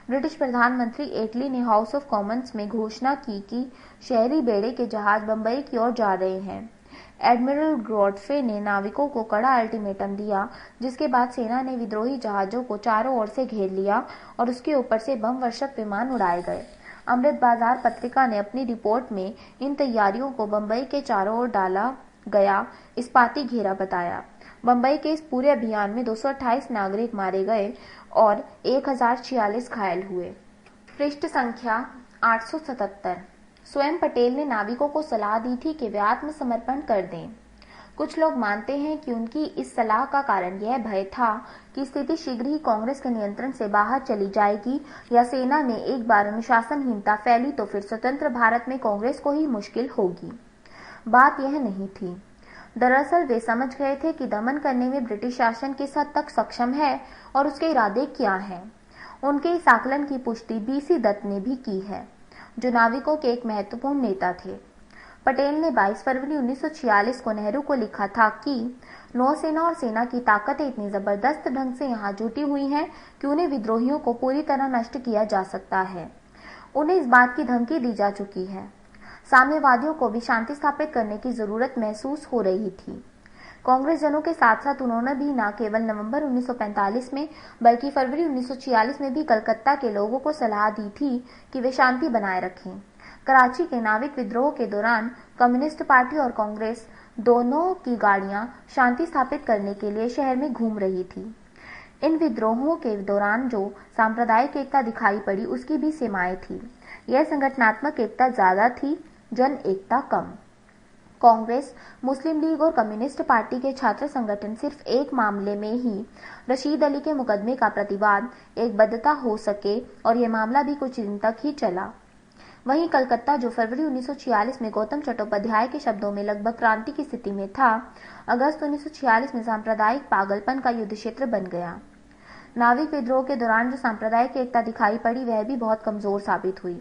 ब्रिटिश प्रधानमंत्री एटली ने हाउस ऑफ कॉमन्स में घोषणा की कि शहरी बेड़े के जहाज बंबई की ओर जा रहे हैं। एडमिरल गॉडफ्रे ने नाविकों को कड़ा अल्टीमेटम दिया, जिसके बाद सेना ने विद्रोही जहाजों को चारों ओर से घेर लिया और उसके ऊपर से बम वर्षक विमान उड़ाए गए। अमृत बाजार पत्रिका ने अपनी रिपोर्ट में इन तैयारियों को बंबई के चारों ओर डाला गया इस्पाती घेरा बताया। बंबई के इस पूरे अभियान में 228 नागरिक मारे गए और 1046 घायल हुए। पृष्ठ संख्या 877। स्वयं पटेल ने नाविकों को सलाह दी थी कि वे आत्मसमर्पण कर दें। कुछ लोग मानते हैं कि उनकी इस सलाह का कारण यह भय था कि स्थिति शीघ्र ही कांग्रेस के नियंत्रण से बाहर चली जाएगी, या सेना में एक बार अनुशासनहीनता फैली तो फिर स्वतंत्र भारत में कांग्रेस को ही मुश्किल होगी। बात यह नहीं थी। दरअसल वे समझ गए थे कि दमन करने में ब्रिटिश शासन किस हद तक सक्षम है और उसके इरादे क्या हैं। उनके इस आकलन की पुष्टि BC दत्त ने भी की है, जो नाविकों के एक महत्वपूर्ण नेता थे। पटेल ने 22 फरवरी 1946 को नेहरू को लिखा था कि नौसेना और सेना की ताकतें इतनी जबरदस्त ढंग से यहाँ जुटी हुई हैं कि उन्हें विद्रोहियों को पूरी तरह नष्ट किया जा सकता है। उन्हें इस बात की धमकी दी जा चुकी है। साम्यवादियों को भी शांति स्थापित करने की जरूरत महसूस हो रही थी। कांग्रेस जनों के साथ साथ उन्होंने भी न केवल नवंबर 1945 में बल्कि फरवरी 1946 में भी कलकत्ता के लोगों को सलाह दी थी कि वे शांति बनाए रखें। कराची के नाविक विद्रोह के दौरान कम्युनिस्ट पार्टी और कांग्रेस दोनों की गाड़ियां शांति स्थापित करने के लिए शहर में घूम रही थी। इन विद्रोहों के दौरान जो सांप्रदायिक एकता दिखाई पड़ी उसकी भी सीमाएं थी। यह संगठनात्मक एकता ज्यादा थी, जन एकता कम। कांग्रेस, मुस्लिम लीग और कम्युनिस्ट पार्टी के छात्र संगठन सिर्फ एक मामले में ही रशीद अली के मुकदमे का प्रतिवाद एक बद्धता हो सके और यह मामला भी कुछ दिन तक ही चला। वहीं कलकत्ता, जो फरवरी 1946 में गौतम चट्टोपाध्याय के शब्दों में लगभग क्रांति की स्थिति में था, अगस्त 1946 में सांप्रदायिक पागलपन का युद्ध क्षेत्र बन गया। नाविक विद्रोह के दौरान जो सांप्रदायिक एकता दिखाई पड़ी वह भी बहुत कमजोर साबित हुई।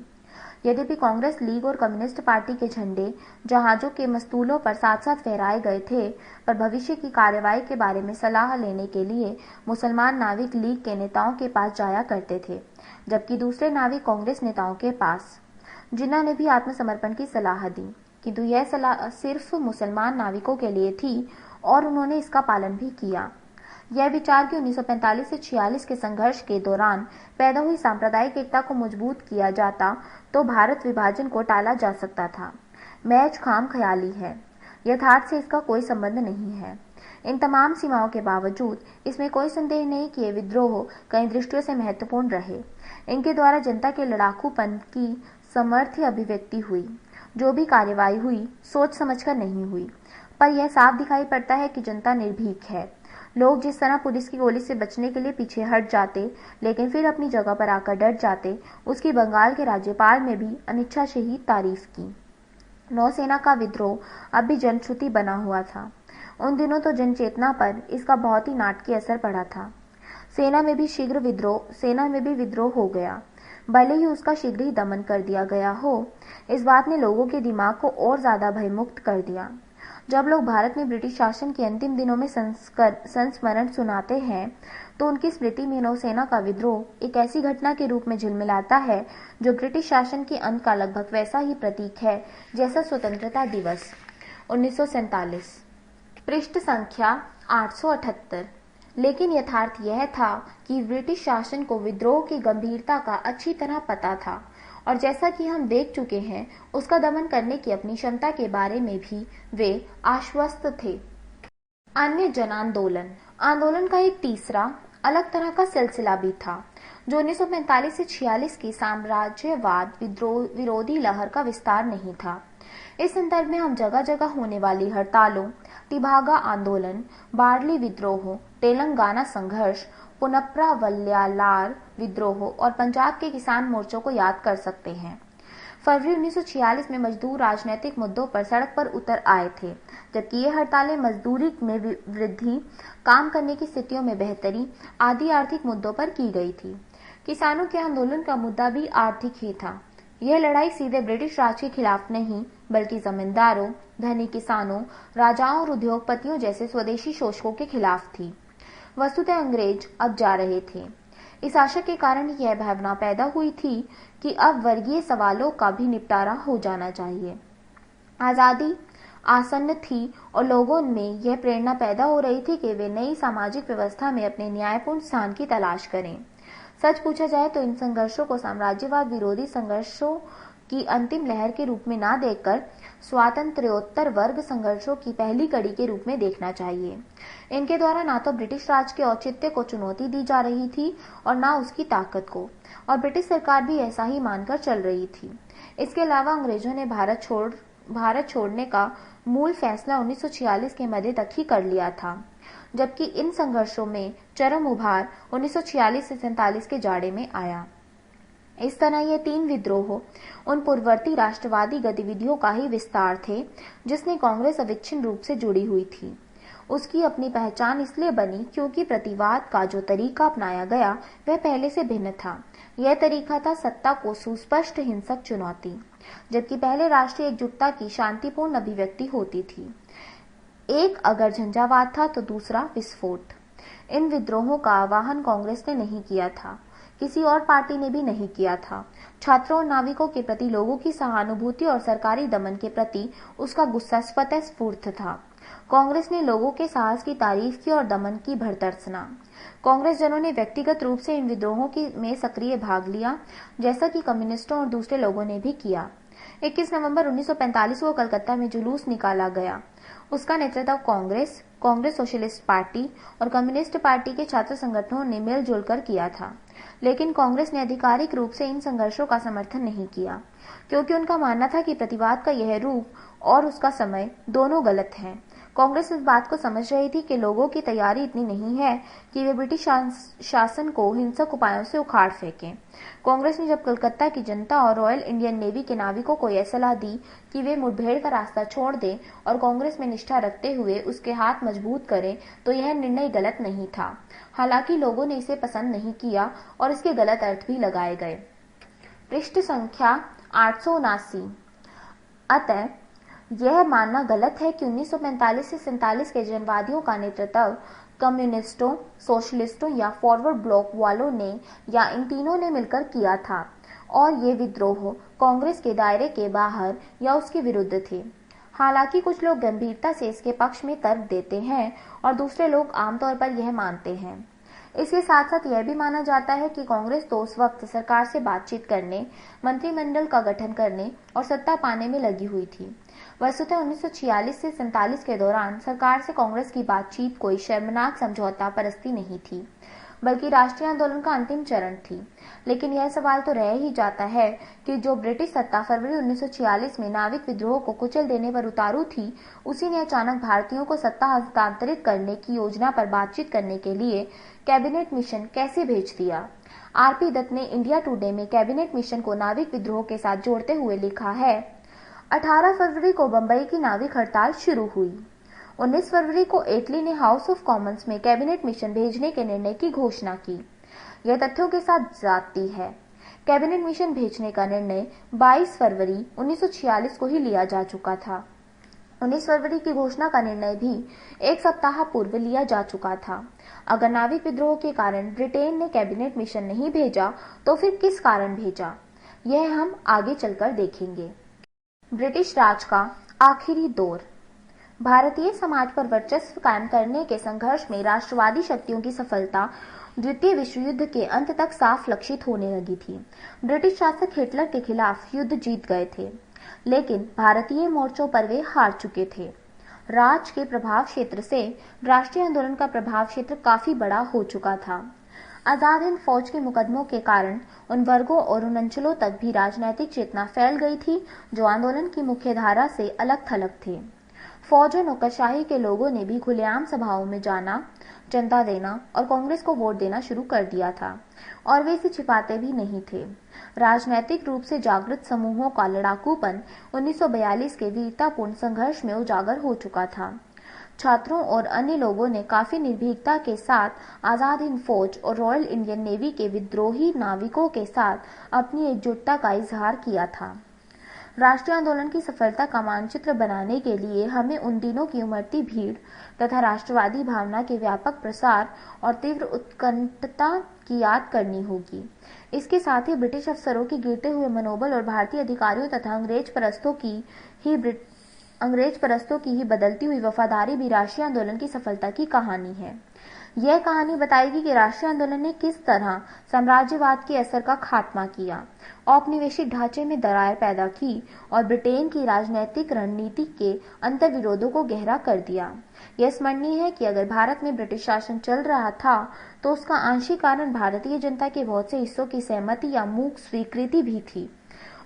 यद्यपि कांग्रेस, लीग और कम्युनिस्ट पार्टी के झंडे जहाजों के मस्तूलों पर साथ साथ फहराए गए थे, पर भविष्य की कार्रवाई के बारे में सलाह लेने के लिए मुसलमान नाविक लीग के नेताओं के पास जाया करते थे, जबकि दूसरे नाविक कांग्रेस नेताओं के पास, जिन्ना ने भी आत्मसमर्पण की सलाह दी, किंतु यह सलाह सिर्फ मुसलमान नाविकों के लिए थी और उन्होंने इसका पालन भी किया। यह विचार कि 1945 से 46 के संघर्ष के दौरान पैदा हुई सांप्रदायिक एकता को मजबूत किया जाता तो भारत विभाजन को टाला जा सकता था, महज खाम ख्याली है। यथार्थ से इसका कोई संबंध नहीं है। इन तमाम सीमाओं के बावजूद इसमें कोई संदेह नहीं कि ये विद्रोह कई दृष्टियों से महत्वपूर्ण रहे। इनके द्वारा जनता के लड़ाकूपन की समर्थ्य अभिव्यक्ति हुई। जो भी कार्यवाही हुई सोच समझकर नहीं हुई, पर यह साफ दिखाई पड़ता है कि जनता निर्भीक है। लोग जिस तरह पुलिस की गोली से बचने के लिए पीछे हट जाते लेकिन फिर अपनी जगह पर आकर डट जाते, उसकी बंगाल के राज्यपाल ने भी अनिच्छा से ही तारीफ की। नौसेना का विद्रोह अब भी जनश्रुति बना हुआ था। उन दिनों तो जनचेतना पर इसका बहुत ही नाटकीय असर पड़ा था। सेना में भी विद्रोह हो गया, भले ही उसका शीघ्र ही दमन कर दिया गया हो। इस बात ने लोगों के दिमाग को और ज्यादा भयमुक्त कर दिया। जब लोग भारत में ब्रिटिश शासन के अंतिम दिनों में संस्मरण सुनाते हैं तो उनकी स्मृति में नौसेना का विद्रोह एक ऐसी घटना के रूप में झिलमिलाता है जो ब्रिटिश शासन के अंत का लगभग वैसा ही प्रतीक है जैसा स्वतंत्रता दिवस 1947। पृष्ठ संख्या 878। लेकिन यथार्थ यह था कि ब्रिटिश शासन को विद्रोह की गंभीरता का अच्छी तरह पता था और जैसा कि हम देख चुके हैं, उसका दमन करने की अपनी क्षमता के बारे में भी वे आश्वस्त थे। अन्य जन आंदोलन का एक तीसरा अलग तरह का सिलसिला भी था, जो 1945 से 46 की साम्राज्यवाद विरोधी लहर का विस्तार नहीं था। इस संदर्भ में हम जगह जगह होने वाली हड़तालों, तिभागा आंदोलन, बार्ली विद्रोह, तेलंगाना संघर्ष, पुनप्रा वल्यालार विद्रोह और पंजाब के किसान मोर्चों को याद कर सकते हैं। फरवरी 1946 में मजदूर राजनीतिक मुद्दों पर सड़क पर उतर आए थे, जबकि ये हड़तालें मजदूरी में वृद्धि, काम करने की स्थितियों में बेहतरी आदि आर्थिक मुद्दों पर की गई थी। किसानों के आंदोलन का मुद्दा भी आर्थिक ही था। यह लड़ाई सीधे ब्रिटिश राज के खिलाफ नहीं, बल्कि जमींदारों, धनी किसानों, राजाओं और उद्योगपतियों जैसे स्वदेशी शोषकों के खिलाफ थी। वस्तुतः अंग्रेज अब जा रहे थे। इस आशा के कारण यह भावना पैदा हुई थी कि अब वर्गीय सवालों का भी निपटारा हो जाना चाहिए। आजादी आसन्न थी और लोगों में यह प्रेरणा पैदा हो रही थी कि वे नई सामाजिक व्यवस्था में अपने न्यायपूर्ण स्थान की तलाश करें। सच पूछा जाए तो इन संघर्षों को साम्राज्यवाद विरोधी संघर्षों की अंतिम लहर के रूप में न देखकर स्वातंत्र्योत्तर वर्ग संघर्षों की पहली कड़ी के रूप में देखना चाहिए। इनके द्वारा न तो ब्रिटिश राज के औचित्य को चुनौती दी जा रही थी और न उसकी ताकत को, और ब्रिटिश सरकार भी ऐसा ही मानकर चल रही थी। इसके अलावा अंग्रेजों ने भारत छोड़ने का मूल फैसला 1946 के मध्य तक ही कर लिया था, जबकि इन संघर्षों में चरम उभार 1946 से 47 के जाड़े में आया। इस तरह ये तीन विद्रोह उन पूर्ववर्ती राष्ट्रवादी गतिविधियों का ही विस्तार थे जिसने कांग्रेस अविच्छिन्न रूप से जुड़ी हुई थी। उसकी अपनी पहचान इसलिए बनी क्योंकि प्रतिवाद का जो तरीका अपनाया गया वह पहले से भिन्न था। यह तरीका था सत्ता को सुस्पष्ट हिंसक चुनौती, जबकि पहले राष्ट्रीय एकजुटता की शांतिपूर्ण अभिव्यक्ति होती थी। एक अगर झंझावात था तो दूसरा विस्फोट। इन विद्रोहों का आह्वान कांग्रेस ने नहीं किया था, किसी और पार्टी ने भी नहीं किया था। छात्रों और नाविकों के प्रति लोगों की सहानुभूति और सरकारी दमन के प्रति उसका गुस्सा स्वतः स्फूर्त था। कांग्रेस ने लोगों के साहस की तारीफ की और दमन की भर्त्सना। कांग्रेस जनों ने व्यक्तिगत रूप से इन विद्रोहों में सक्रिय भाग लिया, जैसा कि कम्युनिस्टों और दूसरे लोगों ने भी किया। 21 नवंबर 1945 को कलकत्ता में जुलूस निकाला गया। उसका नेतृत्व कांग्रेस, कांग्रेस सोशलिस्ट पार्टी और कम्युनिस्ट पार्टी के छात्र संगठनों ने मिलजुल कर किया था। लेकिन कांग्रेस ने आधिकारिक रूप से इन संघर्षों का समर्थन नहीं किया, क्योंकि उनका मानना था कि प्रतिवाद का यह रूप और उसका समय दोनों गलत हैं। कांग्रेस इस बात को समझ रही थी कि लोगों की तैयारी इतनी नहीं है कि वे ब्रिटिश शासन को हिंसक उपायों से उखाड़ फेंकें। कांग्रेस ने जब कलकत्ता की जनता और रॉयल इंडियन नेवी के नाविकों को यह सलाह दी कि वे मुठभेड़ का रास्ता छोड़ दें और कांग्रेस में निष्ठा रखते हुए उसके हाथ मजबूत करें, तो यह निर्णय गलत नहीं था। हालांकि लोगों ने इसे पसंद नहीं किया और इसके गलत अर्थ भी लगाए गए। पृष्ठ संख्या 879। अतः यह मानना गलत है कि 1945 से 47 के जनवादियों का नेतृत्व कम्युनिस्टों, सोशलिस्टों या फॉरवर्ड ब्लॉक वालों ने या इन तीनों ने मिलकर किया था और ये विद्रोह कांग्रेस के दायरे के बाहर या उसके विरुद्ध थे। हालांकि कुछ लोग गंभीरता से इसके पक्ष में तर्क देते हैं और दूसरे लोग आमतौर पर यह मानते हैं। इसके साथ साथ यह भी माना जाता है कि कांग्रेस तो उस वक्त सरकार से बातचीत करने, मंत्रिमंडल का गठन करने और सत्ता पाने में लगी हुई थी। वस्तुतः 1946 से 47 के दौरान सरकार से कांग्रेस की बातचीत कोई शर्मनाक समझौता परस्ती नहीं थी, बल्कि राष्ट्रीय आंदोलन का अंतिम चरण थी। लेकिन यह सवाल तो रह ही जाता है कि जो ब्रिटिश सत्ता फरवरी 1946 में नाविक विद्रोह को कुचल देने पर उतारू थी, उसी ने अचानक भारतीयों को सत्ता हस्तांतरित करने की योजना पर बातचीत करने के लिए कैबिनेट मिशन कैसे भेज दिया। आरपी दत्त ने इंडिया टुडे में कैबिनेट मिशन को नाविक विद्रोह के साथ जोड़ते हुए लिखा है, 18 फरवरी को बंबई की नाविक हड़ताल शुरू हुई। 19 फरवरी को एटली ने हाउस ऑफ कॉमन्स में कैबिनेट मिशन भेजने के निर्णय की घोषणा की। यह तथ्यों के साथ जाती है। कैबिनेट मिशन भेजने का निर्णय 22 फरवरी 1946 को ही लिया जा चुका था। 19 फरवरी की घोषणा का निर्णय भी एक सप्ताह पूर्व लिया जा चुका था। अगर नाविक विद्रोह के कारण ब्रिटेन ने कैबिनेट मिशन नहीं भेजा, तो फिर किस कारण भेजा, यह हम आगे चलकर देखेंगे। ब्रिटिश राज का आखिरी दौर। भारतीय समाज पर वर्चस्व कायम करने के संघर्ष में राष्ट्रवादी शक्तियों की सफलता द्वितीय विश्व युद्ध के अंत तक साफ लक्षित होने लगी थी। ब्रिटिश शासक हिटलर के खिलाफ युद्ध जीत गए थे, लेकिन भारतीय मोर्चों पर वे हार चुके थे। राज के प्रभाव क्षेत्र से राष्ट्रीय आंदोलन का प्रभाव क्षेत्र काफी बड़ा हो चुका था। आजाद हिंद फौज के मुकदमों के कारण उन वर्गों और उन अंचलों तक भी राजनैतिक चेतना फैल गई थी जो आंदोलन की मुख्य धारा से अलग थलग थे। फौज और नौकरशाही के लोगों ने भी खुलेआम सभाओं में जाना, चंदा देना और कांग्रेस को वोट देना शुरू कर दिया था, और वे इसे छिपाते भी नहीं थे। राजनैतिक रूप से जागृत समूहों का लड़ाकूपन 1942 के वीरतापूर्ण संघर्ष में उजागर हो चुका था। छात्रों और अन्य लोगों ने काफी निर्भीकता के साथ आजाद हिंद फौज और रॉयल इंडियन नेवी के विद्रोही नाविकों के साथ अपनी एकजुटता का इजहार किया था। राष्ट्रीय आंदोलन की सफलता का मानचित्र बनाने के लिए हमें उन दिनों की उमड़ती भीड़ तथा राष्ट्रवादी भावना के व्यापक प्रसार और तीव्र उत्कंठता की याद करनी होगी। इसके साथ ही ब्रिटिश अफसरों की गिरते हुए मनोबल और भारतीय अधिकारियों तथा अंग्रेज परस्तों की ही बदलती हुई वफादारी भी राष्ट्रीय आंदोलन की सफलता की कहानी है। यह कहानी बताएगी कि राष्ट्रीय आंदोलन ने किस तरह साम्राज्यवाद के असर का खात्मा किया, औपनिवेशिक ढांचे में दरार पैदा की और ब्रिटेन की राजनैतिक रणनीति के अंतर्विरोधों को गहरा कर दिया। यह स्मरणीय है कि अगर भारत में ब्रिटिश शासन चल रहा था, तो उसका आंशिक कारण भारतीय जनता के बहुत से हिस्सों की सहमति या मूक स्वीकृति भी थी।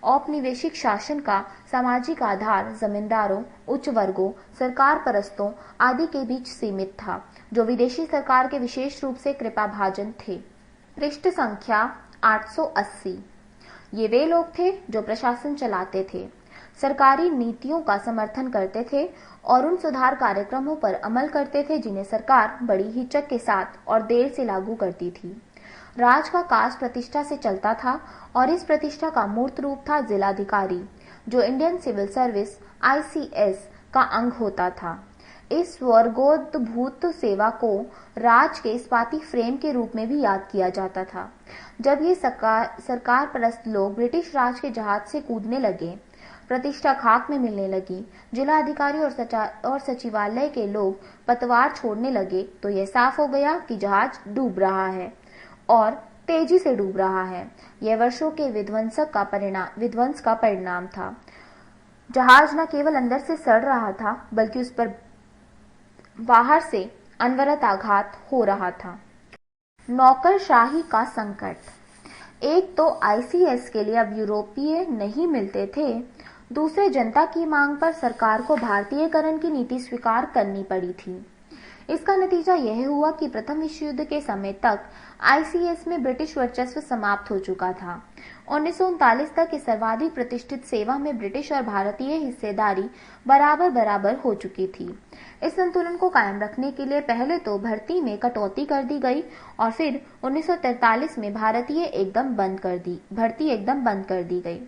औपनिवेशिक शासन का सामाजिक आधार जमींदारों, उच्च वर्गों, सरकार परस्तों आदि के बीच सीमित था, जो विदेशी सरकार के विशेष रूप से कृपाभाजन थे। पृष्ठ संख्या 880। ये वे लोग थे जो प्रशासन चलाते थे। सरकारी नीतियों का समर्थन करते थे और उन सुधार कार्यक्रमों पर अमल करते थे जिन्हें सरकार बड़ी हिचक के साथ और देर से लागू करती थी। राज का कास्ट प्रतिष्ठा से चलता था और इस प्रतिष्ठा का मूर्त रूप था जिलाधिकारी, जो इंडियन सिविल सर्विस (ICS) का अंग होता था। इस स्वर्गोद्भूत सेवा को राज के इस्पाती फ्रेम के रूप में भी याद किया जाता था। जब ये सरकार परस्त लोग ब्रिटिश राज के जहाज से कूदने लगे, प्रतिष्ठा खाक में मिलने लगी, जिला अधिकारी और सचिवालय के लोग पतवार छोड़ने लगे, तो यह साफ हो गया कि जहाज डूब रहा है और तेजी से डूब रहा है। यह वर्षों के विध्वंस का परिणाम था। जहाज न केवल अंदर से सड़ रहा था, बल्कि उस पर बाहर से अनवरत आघात हो रहा था। नौकरशाही का संकट। एक तो ICS के लिए अब यूरोपीय नहीं मिलते थे, दूसरे जनता की मांग पर सरकार को भारतीयकरण की नीति स्वीकार करनी पड़ी थी। इसका नतीजा यह हुआ कि प्रथम विश्व युद्ध के समय तक ICS में ब्रिटिश वर्चस्व समाप्त हो चुका था। 1939 तक इस सर्वाधिक प्रतिष्ठित सेवा में ब्रिटिश और भारतीय हिस्सेदारी बराबर हो चुकी थी। इस संतुलन को कायम रखने के लिए पहले तो भर्ती में कटौती कर दी गई और फिर 1943 में भर्ती एकदम बंद कर दी गई।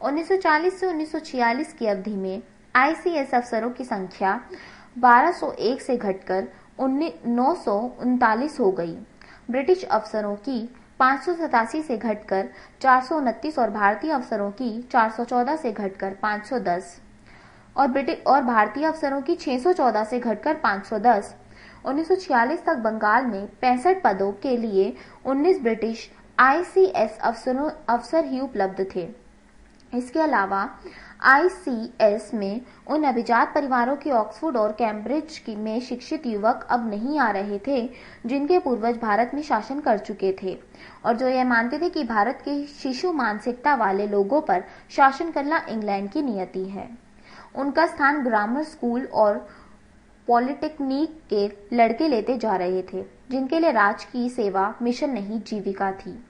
1940 से 1946 की अवधि में ICS अफसरों की संख्या 1201 से घटकर 939 हो गई। ब्रिटिश अफसरों की 587 से घटकर 429 और भारतीय अफसरों की 414 से घटकर 510 और भारतीय अफसरों की 614 से घटकर 510। 1946 तक बंगाल में 65 पदों के लिए 19 ब्रिटिश ICS अफसर ही उपलब्ध थे। इसके अलावा ICS में उन अभिजात परिवारों के ऑक्सफोर्ड और कैम्ब्रिज में शिक्षित युवक अब नहीं आ रहे थे जिनके पूर्वज भारत में शासन कर चुके थे और जो यह मानते थे कि भारत के शिशु मानसिकता वाले लोगों पर शासन करना इंग्लैंड की नियति है। उनका स्थान ग्रामर स्कूल और पॉलिटेक्निक के लड़के लेते जा रहे थे, जिनके लिए राज की सेवा मिशन नहीं जीविका थी।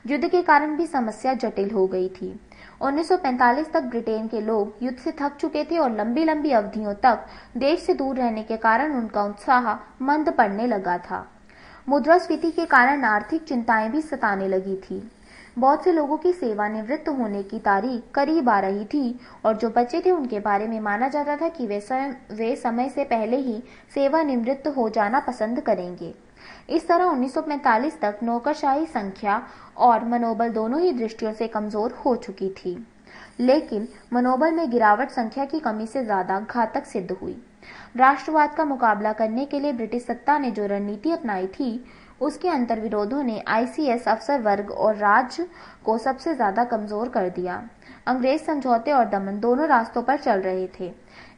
युद्ध के कारण भी समस्या जटिल हो गई थी। 1945 तक ब्रिटेन के लोग युद्ध से थक चुके थे और लंबी अवधियों तक देश से दूर रहने के कारण उनका उत्साह मंद पड़ने लगा था। मुद्रास्फीति के कारण आर्थिक चिंताएं भी सताने लगी थी। बहुत से लोगों की सेवानिवृत्त होने की तारीख करीब आ रही थी और जो बचे थे उनके बारे में माना जाता था कि वे समय से पहले ही सेवानिवृत्त हो जाना पसंद करेंगे। इस तरह 1945 तक नौकरशाही संख्या और मनोबल दोनों ही दृष्टियों से कमजोर हो चुकी थी, लेकिन मनोबल में गिरावट संख्या की कमी से ज्यादा घातक सिद्ध हुई। राष्ट्रवाद का मुकाबला करने के लिए ब्रिटिश सत्ता ने जो रणनीति अपनाई थी, उसके अंतर्विरोधों ने ICS अफसर वर्ग और राज्य को सबसे ज्यादा कमजोर कर दिया। अंग्रेज समझौते और दमन दोनों रास्तों पर चल रहे थे।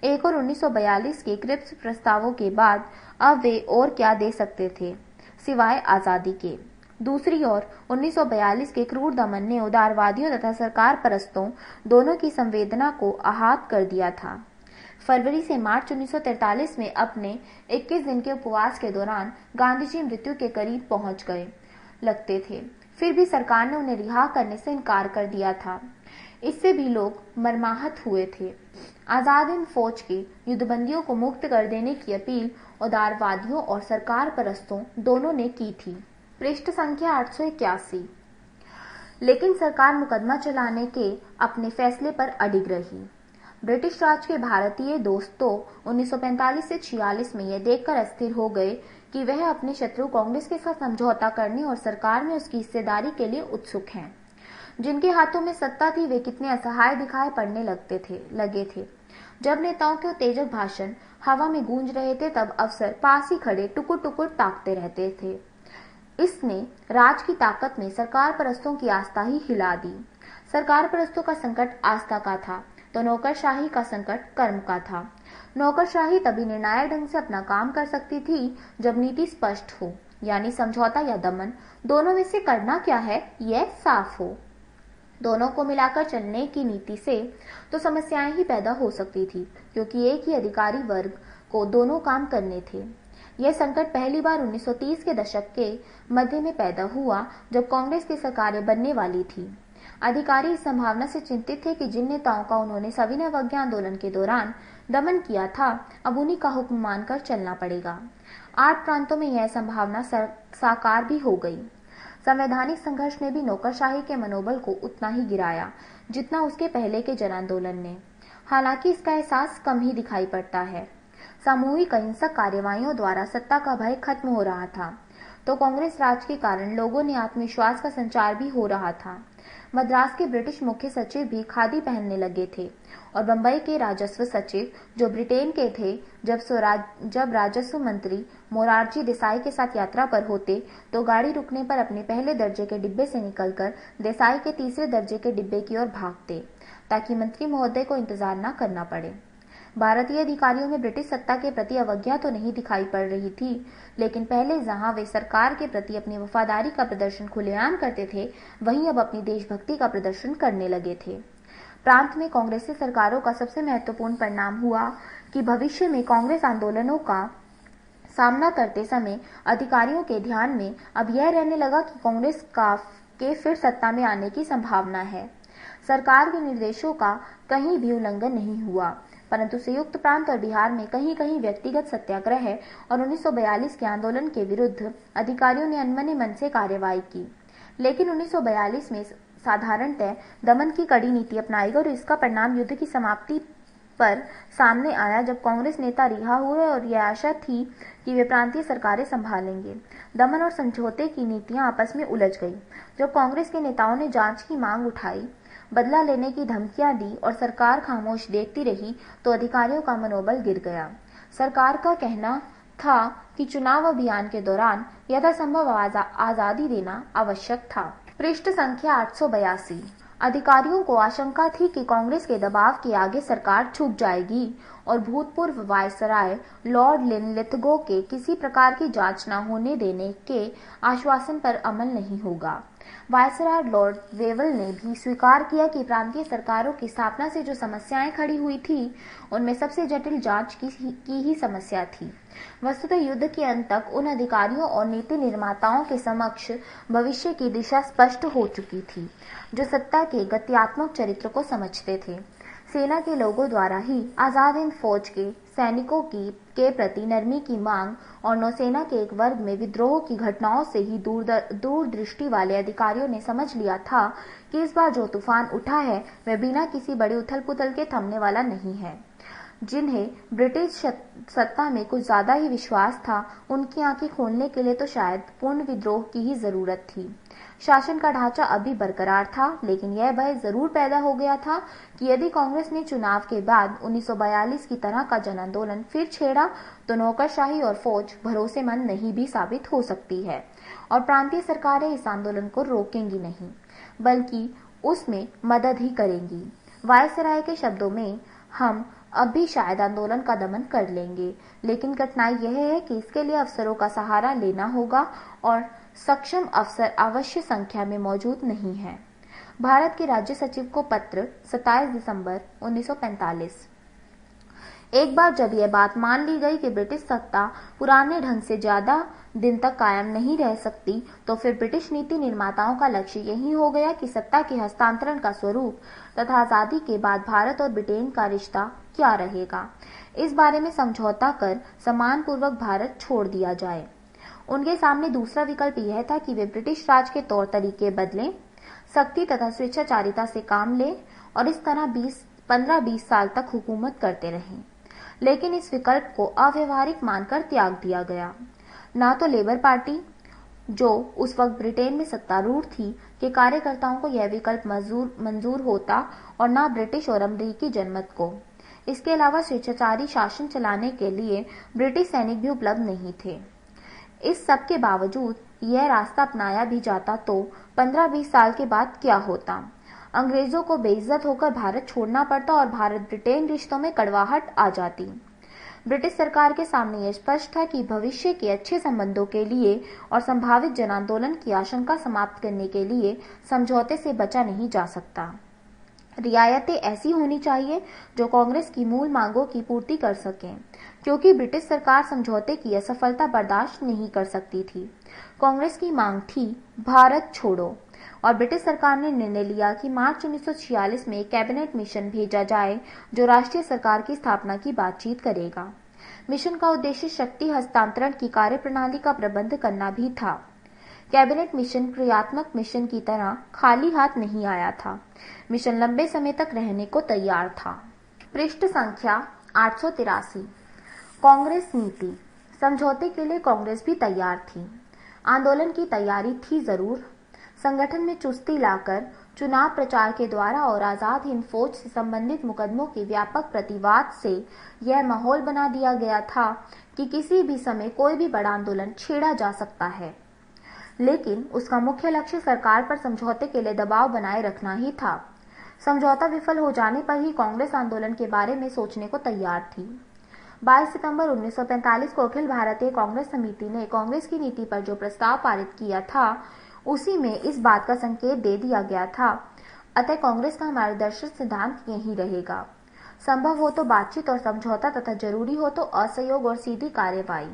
एक और 1942 के क्रिप्स प्रस्तावों के बाद अब वे और क्या दे सकते थे सिवाय आजादी के। दूसरी ओर 1942 के क्रूर दमन ने उदारवादियों तथा सरकार परस्तों दोनों की संवेदना को आहत कर दिया था। फरवरी से मार्च 1943 में अपने 21 दिन के उपवास के दौरान गांधी जी मृत्यु के करीब पहुंच गए लगते थे, फिर भी सरकार ने उन्हें रिहा करने से इनकार कर दिया था। इससे भी लोग मर्माहत हुए थे। आजाद हिंद फौज के युद्धबंदियों को मुक्त कर देने की अपील उदारवादियों और सरकार परस्तों दोनों ने की थी। पृष्ठ संख्या 881। लेकिन सरकार मुकदमा चलाने के अपने फैसले पर अडिग रही। ब्रिटिश राज के भारतीय दोस्तों 1945 से 46 में यह देखकर अस्थिर हो गए कि वह अपने शत्रु कांग्रेस के साथ समझौता करने और सरकार में उसकी हिस्सेदारी के लिए उत्सुक हैं। जिनके हाथों में सत्ता थी वे कितने असहाय दिखाई पड़ने लगे थे। जब नेताओं के उत्तेजक भाषण हवा में गूंज रहे थे, तब अफसर पास ही खड़े टुकुर टुकुर ताकते रहते थे। इसने राज की ताकत में सरकार परस्तों की आस्था ही हिला दी। सरकार परस्तों का संकट आस्था का था तो नौकरशाही का संकट कर्म का था। नौकरशाही तभी निर्णायक ढंग से अपना काम कर सकती थी जब नीति स्पष्ट हो, यानी समझौता या दमन, दोनों में से करना क्या है यह साफ हो। दोनों को मिलाकर चलने की नीति से तो समस्याएं ही पैदा हो सकती थी, क्योंकि एक ही अधिकारी वर्ग को दोनों काम करने थे। यह संकट पहली बार 1930 के दशक के मध्य में पैदा हुआ, जब कांग्रेस की सरकारें बनने वाली थी। अधिकारी इस संभावना से चिंतित थे कि जिन नेताओं का उन्होंने सविनय अवज्ञा आंदोलन के दौरान दमन किया था, अब उन्हीं का हुक्म मानकर चलना पड़ेगा। 8 प्रांतों में यह संभावना साकार भी हो गई। संवैधानिक संघर्ष ने भी नौकरशाही के मनोबल को उतना ही गिराया जितना उसके पहले के जन आंदोलन ने। हालांकि इसका एहसास कम ही दिखाई पड़ता है। सामूहिक अहिंसक कार्यवाहियों द्वारा सत्ता का भय खत्म हो रहा था, तो कांग्रेस राज के कारण लोगों ने आत्मविश्वास का संचार भी हो रहा था। मद्रास के ब्रिटिश मुख्य सचिव भी खादी पहनने लगे थे और बंबई के राजस्व सचिव, जो ब्रिटेन के थे, जब राजस्व मंत्री मोरारजी देसाई के साथ यात्रा पर होते तो गाड़ी रुकने पर अपने पहले दर्जे के डिब्बे से निकलकर देसाई के तीसरे दर्जे के डिब्बे की ओर भागते, ताकि मंत्री महोदय को इंतजार न करना पड़े। भारतीय अधिकारियों में ब्रिटिश सत्ता के प्रति अवज्ञा तो नहीं दिखाई पड़ रही थी, लेकिन पहले जहां वे सरकार के प्रति अपनी वफादारी का प्रदर्शन खुलेआम करते थे, वहीं अब अपनी देशभक्ति का प्रदर्शन करने लगे थे। प्रांत में कांग्रेसी सरकारों का सबसे महत्वपूर्ण परिणाम हुआ कि भविष्य में कांग्रेस आंदोलनों का सामना करते समय अधिकारियों के ध्यान में अब यह रहने लगा कि कांग्रेस के फिर सत्ता में आने की संभावना है। सरकार के निर्देशों का कहीं भी उल्लंघन नहीं हुआ, परंतु संयुक्त प्रांत और बिहार में कहीं कहीं व्यक्तिगत सत्याग्रह और 1942 के आंदोलन के विरुद्ध अधिकारियों ने अनमने मन से कार्रवाई की। लेकिन 1942 में साधारणतः दमन की कड़ी नीति अपनाई गई और इसका परिणाम युद्ध की समाप्ति पर सामने आया, जब कांग्रेस नेता रिहा हुए और यह आशा थी कि वे प्रांतीय सरकारें संभालेंगे। दमन और समझौते की नीतियां आपस में उलझ गई। जब कांग्रेस के नेताओं ने जांच की मांग उठाई, बदला लेने की धमकियां दी और सरकार खामोश देखती रही, तो अधिकारियों का मनोबल गिर गया। सरकार का कहना था कि चुनाव अभियान के दौरान यथासंभव आजादी देना आवश्यक था। पृष्ठ संख्या 882। अधिकारियों को आशंका थी कि कांग्रेस के दबाव के आगे सरकार झुक जाएगी और भूतपूर्व वायसराय लॉर्ड लिनलिथगो के किसी प्रकार की जांच न होने देने के आश्वासन पर अमल नहीं होगा। वायसराय लॉर्ड वेवल ने भी स्वीकार किया कि प्रांतीय सरकारों की स्थापना से जो समस्याएं खड़ी हुई थी, उनमें सबसे जटिल जांच की ही समस्या थी। वस्तुतः युद्ध के अंत तक उन अधिकारियों और नीति निर्माताओं के समक्ष भविष्य की दिशा स्पष्ट हो चुकी थी, जो सत्ता के गत्यात्मक चरित्र को समझते थे। सेना के लोगों द्वारा ही आजाद हिंद फौज के सैनिकों के प्रति नरमी की मांग और नौसेना के एक वर्ग में विद्रोह की घटनाओं से ही दूरदृष्टि वाले अधिकारियों ने समझ लिया था कि इस बार जो तूफान उठा है वह बिना किसी बड़ी उथल पुथल के थमने वाला नहीं है। जिन्हें ब्रिटिश सत्ता में कुछ ज्यादा ही विश्वास था, उनकी आंखें खोलने के लिए तो शायद पूर्ण विद्रोह की ही जरूरत थी। शासन का ढांचा अभी बरकरार था, लेकिन यह भय जरूर पैदा हो गया था कि यदि कांग्रेस ने चुनाव के बाद 1942 की तरह का जन आंदोलन फिर छेड़ा, तो नौकरशाही और फौज भरोसेमंद नहीं भी साबित हो सकती है और प्रांतीय सरकारें इस आंदोलन को रोकेंगी नहीं, बल्कि उसमें मदद ही करेंगी। वायसराय के शब्दों में, हम अब भी शायद आंदोलन का दमन कर लेंगे, लेकिन कठिनाई यह है कि इसके लिए अफसरों का सहारा लेना होगा और सक्षम अफसर अवश्य संख्या में मौजूद नहीं है। भारत के राज्य सचिव को पत्र 27 दिसंबर 1945। एक बार जब यह बात मान ली गई कि ब्रिटिश सत्ता पुराने ढंग से ज्यादा दिन तक कायम नहीं रह सकती, तो फिर ब्रिटिश नीति निर्माताओं का लक्ष्य यही हो गया कि सत्ता के हस्तांतरण का स्वरूप तथा आजादी के बाद भारत और ब्रिटेन का रिश्ता क्या रहेगा, इस बारे में समझौता कर सम्मानपूर्वक भारत छोड़ दिया जाए। उनके सामने दूसरा विकल्प यह था कि वे ब्रिटिश राज के तौर तरीके बदलें, सख्ती तथा स्वेच्छाचारिता से काम लें और इस तरह 15-20 साल तक हुकूमत करते रहें। लेकिन इस विकल्प को अव्यवहारिक मानकर त्याग दिया गया। ना तो लेबर पार्टी, जो उस वक्त ब्रिटेन में सत्तारूढ़ थी, के कार्यकर्ताओं को यह विकल्प मंजूर होता और न ब्रिटिश और अमेरिकी जनमत को। इसके अलावा स्वेच्छाचारी शासन चलाने के लिए ब्रिटिश सैनिक भी उपलब्ध नहीं थे। इस सब के बावजूद यह रास्ता अपनाया भी जाता तो 15-20 साल के बाद क्या होता? अंग्रेजों को बेइज्जत होकर भारत छोड़ना पड़ता और भारत ब्रिटेन रिश्तों में कड़वाहट आ जाती। ब्रिटिश सरकार के सामने यह स्पष्ट था कि भविष्य के अच्छे संबंधों के लिए और संभावित जन आंदोलन की आशंका समाप्त करने के लिए समझौते से बचा नहीं जा सकता। रियायतें ऐसी होनी चाहिए जो कांग्रेस की मूल मांगों की पूर्ति कर सकें, क्योंकि ब्रिटिश सरकार समझौते की असफलता बर्दाश्त नहीं कर सकती थी। कांग्रेस की मांग थी, भारत छोड़ो। और ब्रिटिश सरकार ने निर्णय लिया कि मार्च 1946 में एक कैबिनेट मिशन भेजा जाए जो राष्ट्रीय सरकार की स्थापना की बातचीत करेगा। मिशन का उद्देश्य शक्ति हस्तांतरण की कार्यप्रणाली का प्रबंध करना भी था। कैबिनेट मिशन क्रियात्मक मिशन की तरह खाली हाथ नहीं आया था। मिशन लंबे समय तक रहने को तैयार था। पृष्ठ संख्या 883। कांग्रेस नीति। समझौते के लिए कांग्रेस भी तैयार थी। आंदोलन की तैयारी थी जरूर। संगठन में चुस्ती लाकर चुनाव प्रचार के द्वारा और आजाद हिंद फौज से संबंधित मुकदमों के व्यापक प्रतिवाद से यह माहौल बना दिया गया था कि किसी भी समय कोई भी बड़ा आंदोलन छेड़ा जा सकता है। लेकिन उसका मुख्य लक्ष्य सरकार पर समझौते के लिए दबाव बनाए रखना ही था। समझौता विफल हो जाने पर ही कांग्रेस आंदोलन के बारे में सोचने को तैयार थी। 22 सितंबर 1945 को अखिल भारतीय कांग्रेस समिति ने कांग्रेस की नीति पर जो प्रस्ताव पारित किया था उसी में इस बात का संकेत दे दिया गया था। अतः कांग्रेस का मार्गदर्शक सिद्धांत यही रहेगा। संभव हो तो बातचीत और समझौता तथा जरूरी हो तो असहयोग और सीधी कार्यवाही।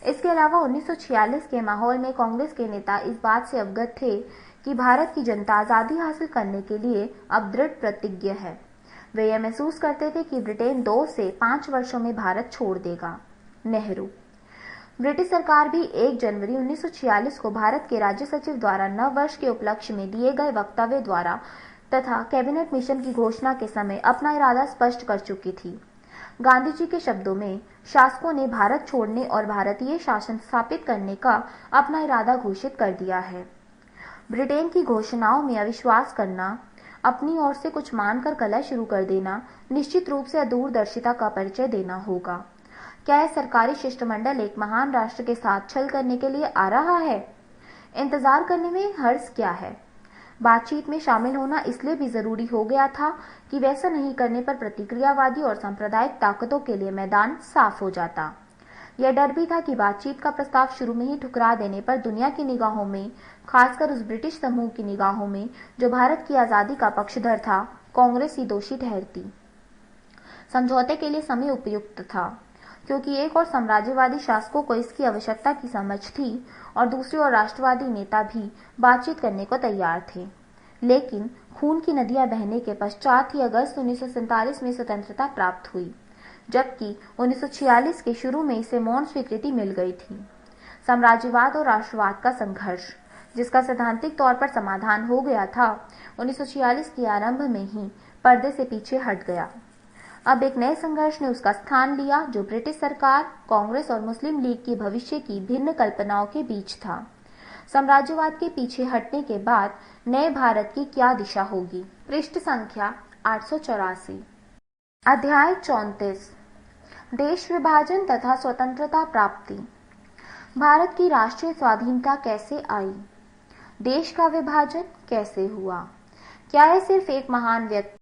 इसके अलावा 1946 के माहौल में कांग्रेस के नेता इस बात से अवगत थे कि भारत की जनता आजादी हासिल करने के लिए अब दृढ़ प्रतिज्ञ है। वे यह महसूस करते थे कि ब्रिटेन 2 से 5 वर्षों में भारत छोड़ देगा। नेहरू। ब्रिटिश सरकार भी 1 जनवरी 1946 को भारत के राज्य सचिव द्वारा नव वर्ष के उपलक्ष्य में दिए गए वक्तव्य द्वारा तथा कैबिनेट मिशन की घोषणा के समय अपना इरादा स्पष्ट कर चुकी थी। गांधी जी के शब्दों में शासकों ने भारत छोड़ने और भारतीय शासन स्थापित करने का अपना इरादा घोषित कर दिया है। ब्रिटेन की घोषणाओं में अविश्वास करना, अपनी ओर से कुछ मानकर कलह शुरू कर देना निश्चित रूप से अदूरदर्शिता का परिचय देना होगा। क्या यह सरकारी शिष्टमंडल एक महान राष्ट्र के साथ छल करने के लिए आ रहा है? इंतजार करने में हर्ज क्या है? बातचीत में शामिल होना इसलिए भी जरूरी हो गया था कि वैसा नहीं करने पर प्रतिक्रियावादी और सांप्रदायिक ताकतों के लिए मैदान साफ हो जाता। यह डर भी था कि बातचीत का प्रस्ताव शुरू में ही ठुकरा देने पर दुनिया की निगाहों में, खासकर उस ब्रिटिश समूह की निगाहों में जो भारत की आजादी का पक्षधर था, कांग्रेस ही दोषी ठहरती। समझौते के लिए समय उपयुक्त था क्योंकि एक और साम्राज्यवादी शासकों को इसकी आवश्यकता की समझ थी और दूसरी ओर राष्ट्रवादी नेता भी बातचीत करने को तैयार थे। लेकिन खून की नदियां बहने के पश्चात ही अगस्त 1947 में स्वतंत्रता प्राप्त हुई, जबकि 1946 के शुरू में इसे मौन स्वीकृति मिल गई थी। साम्राज्यवाद और राष्ट्रवाद का संघर्ष, जिसका सैद्धांतिक तौर पर समाधान हो गया था, 1946 के आरंभ में ही पर्दे से पीछे हट गया। अब एक नए संघर्ष ने उसका स्थान लिया जो ब्रिटिश सरकार, कांग्रेस और मुस्लिम लीग की भविष्य की भिन्न कल्पनाओं के बीच था। साम्राज्यवाद के पीछे हटने के बाद नए भारत की क्या दिशा होगी? पृष्ठ संख्या 884। अध्याय 34। देश विभाजन तथा स्वतंत्रता प्राप्ति। भारत की राष्ट्रीय स्वाधीनता कैसे आई? देश का विभाजन कैसे हुआ? क्या यह सिर्फ एक महान व्यक्ति